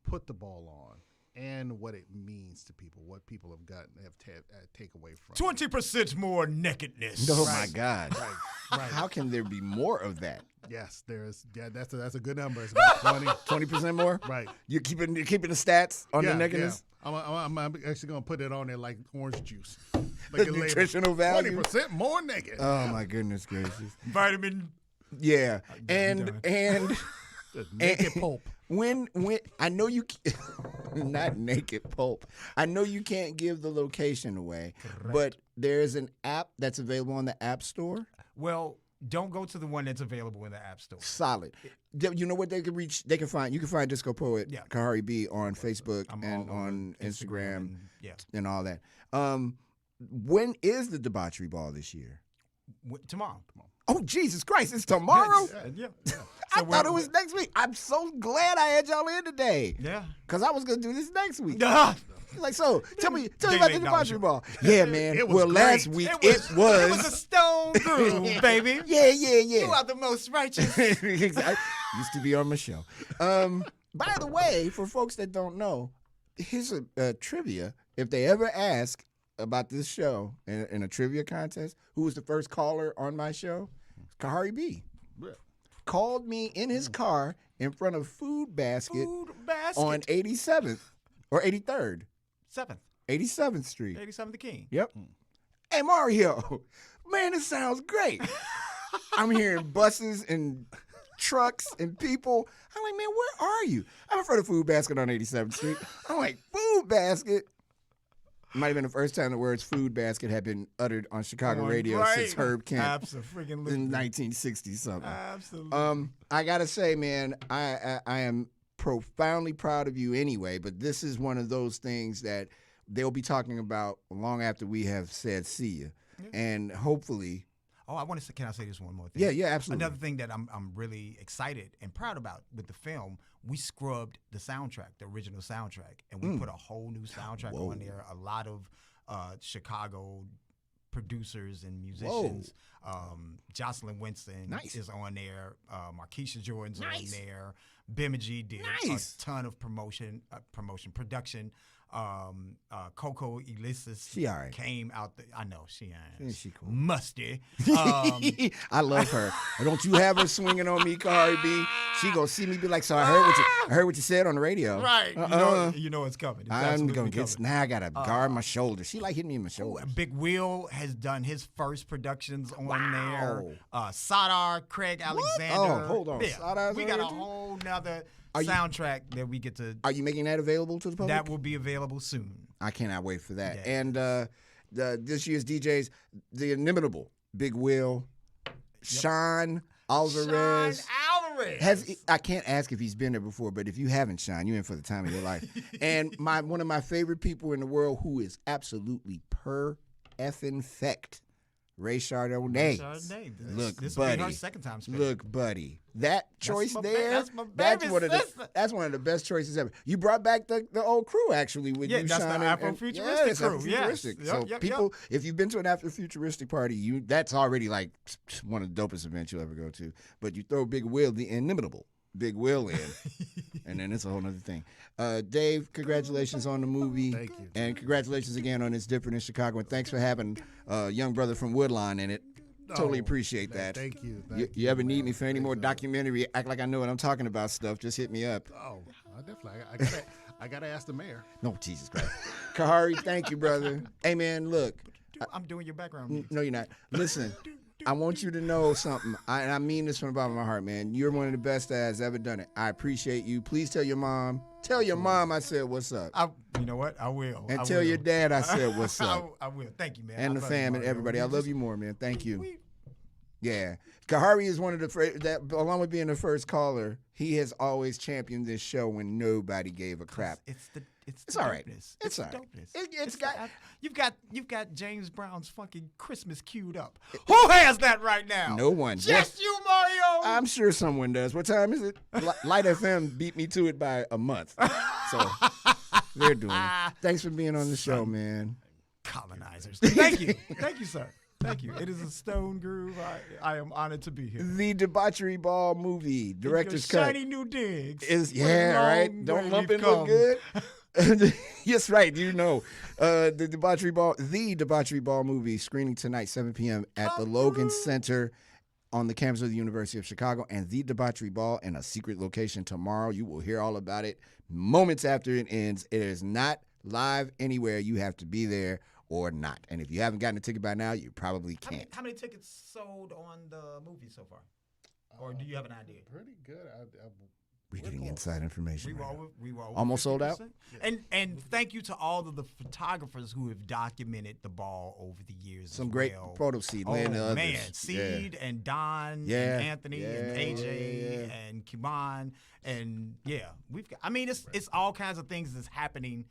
put the ball on. And what it means to people, what people have take away from 20% more nakedness. Oh my God! Right. How can there be more of that? Yes, there is. Yeah, that's a good number. It's about 20% more. Right. You're keeping the stats on the nakedness. Yeah. I'm actually gonna put it on there like orange juice. Like the nutritional value. 20% more naked. Oh my goodness gracious! Vitamin. Yeah, and naked pulp. When I know you not naked pulp. I know you can't give the location away, but there's an app that's available on the App Store. Well, don't go to the one that's available in the App Store. Solid. You know what they can reach? They can find. You can find Disco Poet, Khari B on Facebook and on Instagram and all that. When is the debauchery ball this year? Tomorrow. Oh, Jesus Christ, it's tomorrow? Yeah. I thought it was next week. I'm so glad I had y'all in today. Yeah. Because I was going to do this next week. Like, so, tell me about the debauchery ball. Yeah, man. Well, last week it was. It was a stone groove, baby. Yeah. You are the most righteous. Exactly. Used to be on my show. By the way, for folks that don't know, here's a trivia. If they ever ask about this show in a trivia contest, who was the first caller on my show? Khari B. Called me in his car in front of Food Basket on 87th or 83rd? 7th. 87th Street. 87th the King. Yep. Hey, Mario. Man, this sounds great. I'm hearing buses and trucks and people. I'm like, man, where are you? I'm in front of Food Basket on 87th Street. I'm like, Food Basket? Might have been the first time the words Food Basket had been uttered on Chicago radio since Herb Kemp Absolutely. in 1960 something. Absolutely. I gotta say, man, I am profoundly proud of you anyway. But this is one of those things that they'll be talking about long after we have said see you, and hopefully. Oh, I want to say, can I say this one more thing? Yeah, absolutely. Another thing that I'm really excited and proud about with the film, we scrubbed the soundtrack, the original soundtrack, and we put a whole new soundtrack on there. A lot of Chicago producers and musicians. Jocelyn Winston is on there. Markeisha Jordan's on there. Bimiji did a ton of production. Coco Ulysses came out. I know she ain't. She cool. Musty. I love her. Don't you have her swinging on me, Khari B? She gonna see me be like, so I heard what you said on the radio. Right. You know it's coming. It's I'm gonna coming. now I gotta guard my shoulder. She like hitting me in my shoulder. Big Will has done his first productions on there. Sadar, Craig Alexander. Oh, hold on. Yeah. We got a whole nother soundtrack that we get to. Are you making that available to the public? That will be available soon. I cannot wait for that. Yeah. And this year's DJs, the inimitable Big Will, Sean Alvarez. I can't ask if he's been there before, but if you haven't, Sean, you're in for the time of your life. And one of my favorite people in the world who is absolutely effing fecked. Ray Chardonnay. Look, this buddy. will be her second time spinning. Look, buddy. That choice that's one of the best choices ever. You brought back the old crew actually with you, that's Sean. The Afrofuturistic crew. Afrofuturistic. Yes. So people, if you've been to an Afrofuturistic party, that's already like one of the dopest events you'll ever go to. But you throw Big Will, the inimitable Big Will in, and then it's a whole other thing. Dave, congratulations on the movie. Thank you. And congratulations again on It's Different in Chicago. And thanks for having a young brother from Woodlawn in it. Totally appreciate that. Thank you. You ever need me for any more documentary, act like I know what I'm talking about stuff, just hit me up. Oh, definitely. I gotta ask the mayor. No, Jesus Christ. Khari, thank you, brother. Hey, man, look. I'm doing your background music. No, you're not. Listen, I want you to know something. I mean this from the bottom of my heart, man. You're one of the best that has ever done it. I appreciate you. Please tell your mom. Tell your mom I said what's up. You know what? I will. And tell your dad I said what's up. I will. Thank you, man. And the fam and everybody. I love you more, man. Thank you. Yeah. Khari is one of that, along with being the first caller, he has always championed this show when nobody gave a crap. It's all right. It's all right. You've got James Brown's fucking Christmas queued up. Who has that right now? No one. Just you, Mario. I'm sure someone does. What time is it? Light FM beat me to it by a month. So they're doing it. Thanks for being on the show, man. Colonizers. Thank you. Thank you, sir. Thank you. It is a stone groove. I am honored to be here. The Debauchery Ball movie, director's cut. Shiny new digs. Right? Don't lump it look good. Yes, right. You know, the Debauchery Ball movie screening tonight, 7 p.m. at the Logan Center on the campus of the University of Chicago, and The Debauchery Ball in a secret location tomorrow. You will hear all about it moments after it ends. It is not live anywhere. You have to be there or not. And if you haven't gotten a ticket by now, you probably can't. How many tickets sold on the movie so far? Or do you have an idea? Pretty good. We're getting inside information. We were almost sold out. And thank you to all of the photographers who have documented the ball over the years. Some great photo Seed, Lynn, and others. Man, Seed and Don and Anthony and AJ and Kiman and we've got. I mean, it's all kinds of things that's happening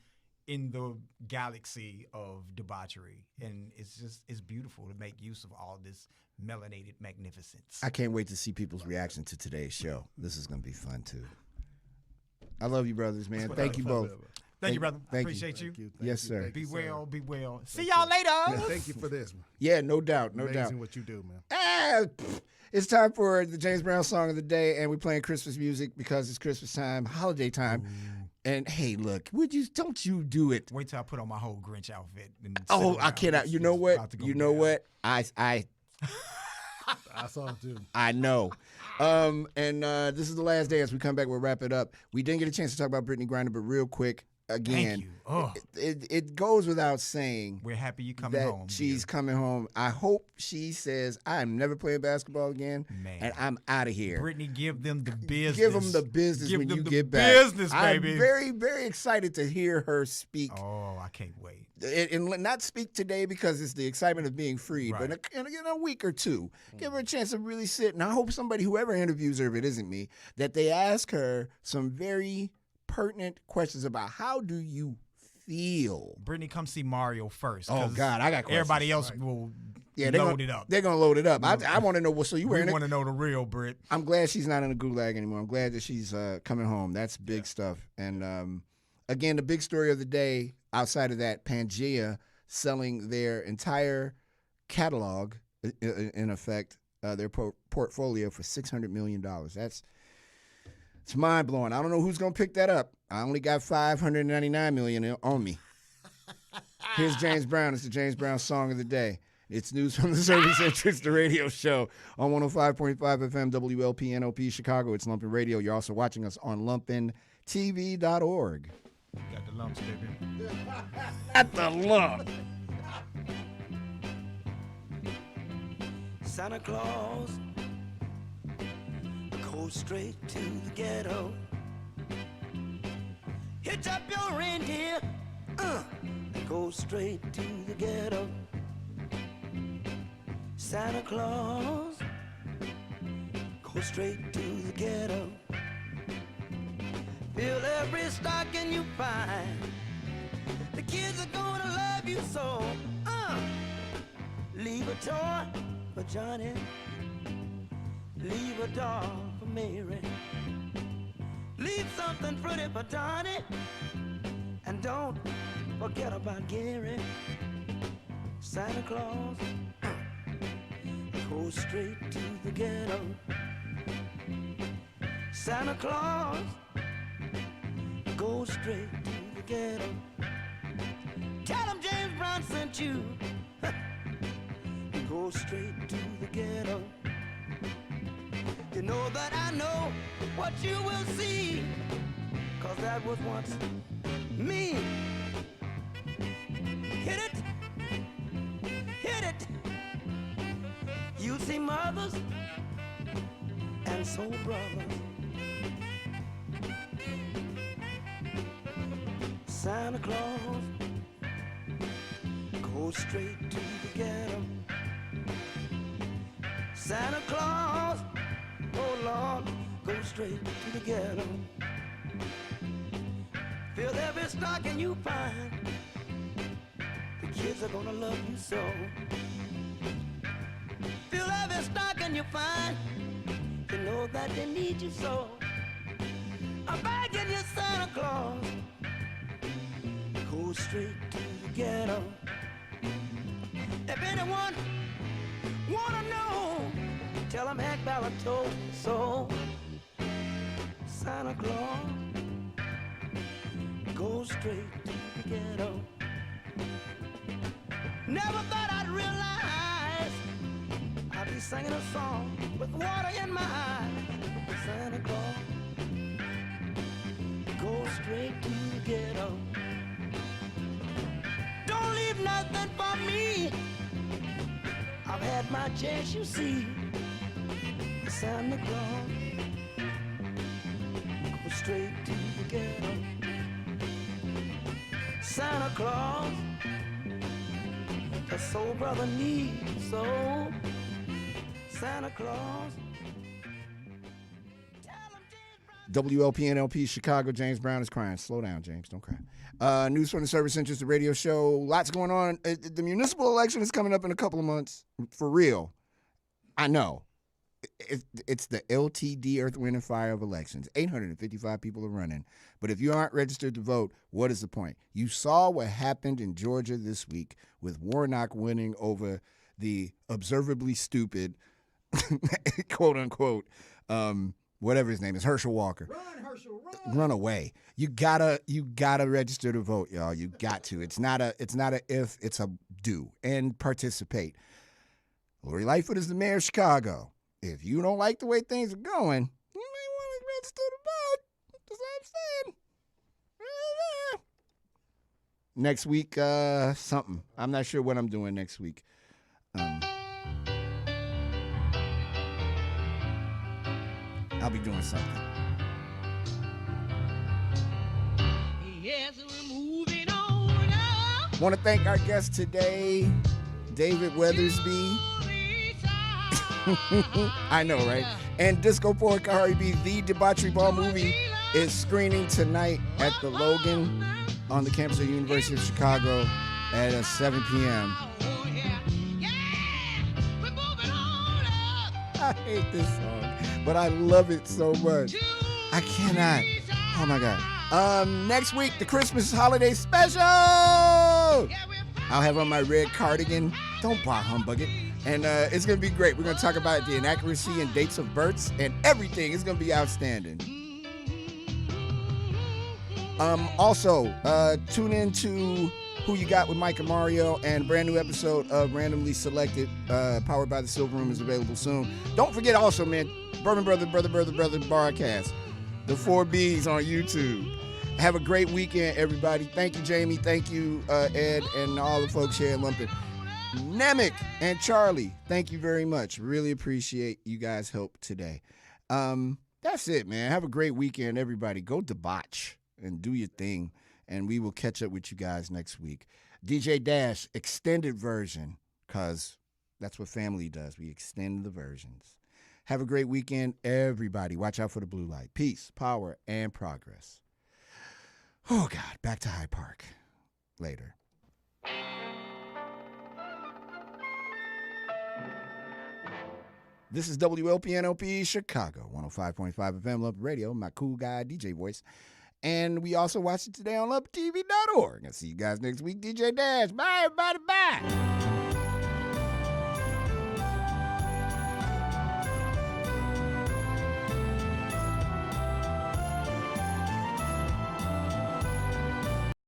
in the galaxy of debauchery, and it's beautiful to make use of all this melanated magnificence. I can't wait to see people's reaction to today's show. This is going to be fun too. I love you, brothers, man. Thank you both. Thank you, brother. I Thank appreciate you. Yes, sir. Be well. Be well. See y'all later. Yeah, thank you for this, man. Yeah, no doubt. No doubt. Amazing what you do, man. It's time for the James Brown song of the day, and we're playing Christmas music because it's Christmas time, holiday time. Ooh. And hey, look, don't you do it? Wait till I put on my whole Grinch outfit. I cannot. You know what? I saw it too. I know. And this is the last day. As we come back, we'll wrap it up. We didn't get a chance to talk about Brittany Griner, but real quick, again, you. Oh. it goes without saying. We're happy you coming that home. she's coming home. I hope she says, I'm never playing basketball again, and I'm out of here. Brittany, give them the business. Give them the business Give when them you the get back. business, baby. I'm very, very excited to hear her speak. Oh, I can't wait. And not speak today because it's the excitement of being freed, Right. but in a week or two, give her a chance to really sit. And I hope somebody, whoever interviews her, if it isn't me, that they ask her some very pertinent questions about how do you feel. Brittany, come see Mario first. Oh, 'cause I got questions. Everybody else will load it up. They're going to load it up. I want to know. So you were We want to know the real Brit. I'm glad she's not in a gulag anymore. I'm glad that she's coming home. That's big stuff. And again, the big story of the day, outside of that, Pangea selling their entire catalog, in effect, their portfolio for $600 million. It's mind-blowing. I don't know who's going to pick that up. I only got $599 million on me. Here's James Brown. It's the James Brown song of the day. It's news from the Service Entrance, the radio show on 105.5 FM WLPNOP Chicago. It's Lumpin' Radio. You're also watching us on lumpintv.org. Got the lumps, baby. At the lump. Santa Claus goes straight to the ghetto. Hitch up your reindeer, go straight to the ghetto. Santa Claus go straight to the ghetto. Fill every stocking you find. The kids are gonna love you so. Leave a toy for Johnny. Leave a doll for Mary. Leave something pretty for Donnie. And don't forget about Gary. Santa Claus goes straight to the ghetto. Santa Claus goes straight to the ghetto. Tell him James Brown sent you. Go straight to the ghetto. You know that I know what you will see, 'cause that was once me. Hit it, hit it. You see mothers and soul brothers. Santa Claus goes straight to the ghetto. Santa Claus, oh Lord, go straight to the ghetto. Fill every stocking you find. The kids are gonna love you so. Fill every stocking you find. You know that they need you so. I'm begging you, Santa Claus, go straight to the ghetto. If anyone wanna know, tell him Hank Ballard told me so. Santa Claus goes straight to the ghetto. Never thought I'd realize I'd be singing a song with water in my eyes. Santa Claus goes straight to the ghetto. Don't leave nothing for me. I've had my chance, you see. Santa Claus goes straight to the ghetto. Santa Claus, the soul brother needs so. Santa Claus. WLPNLP Chicago. James Brown is crying. Slow down, James. Don't cry. News from the Service Entrance, the radio show. Lots going on. The municipal election is coming up in a couple of months. For real. I know. It's the LTD, Earth, Wind, and Fire of elections. 855 people are running. But if you aren't registered to vote, what is the point? You saw what happened in Georgia this week with Warnock winning over the observably stupid, quote unquote, whatever his name is, Herschel Walker. Run, Herschel, run. Run away. You gotta register to vote, y'all. You got to. It's not a if, it's a do, and participate. Lori Lightfoot is the mayor of Chicago. If you don't like the way things are going, you may want to register to vote. That's what I'm saying. Next week, something. I'm not sure what I'm doing next week. I'll be doing something. Yes, we're moving on up. Want to thank our guest today, David Weathersby. I know, right? And Disco Poet Khari B, the Debauchery Ball movie, is screening tonight at the Logan on the campus of the University of Chicago at 7 p.m. I hate this song, but I love it so much. I cannot. Oh, my God. Next week, the Christmas holiday special. I'll have on my red cardigan. Don't bah humbug it. And it's going to be great. We're going to talk about the inaccuracy and dates of births and everything. It's going to be outstanding. Also, tune in to Who You Got with Mike and Mario, and a brand new episode of Randomly Selected, powered by the Silver Room, is available soon. Don't forget also, man, Bourbon Brother Barcast, the 4 Bs on YouTube. Have a great weekend, everybody. Thank you, Jamie. Thank you, Ed, and all the folks here at Lumpin'. Namek and Charlie, thank you very much. Really appreciate you guys' help today. That's it, man. Have a great weekend, everybody. Go debauch and do your thing, and we will catch up with you guys next week. DJ Dash, extended version, because that's what family does. We extend the versions. Have a great weekend, everybody. Watch out for the blue light. Peace, power, and progress. Oh, God. Back to Hyde Park. Later. This is WLPNLP Chicago, 105.5 FM, Love Radio, my cool guy, DJ voice. And we also watch it today on LoveTV.org. I'll see you guys next week, DJ Dash. Bye, everybody. Bye.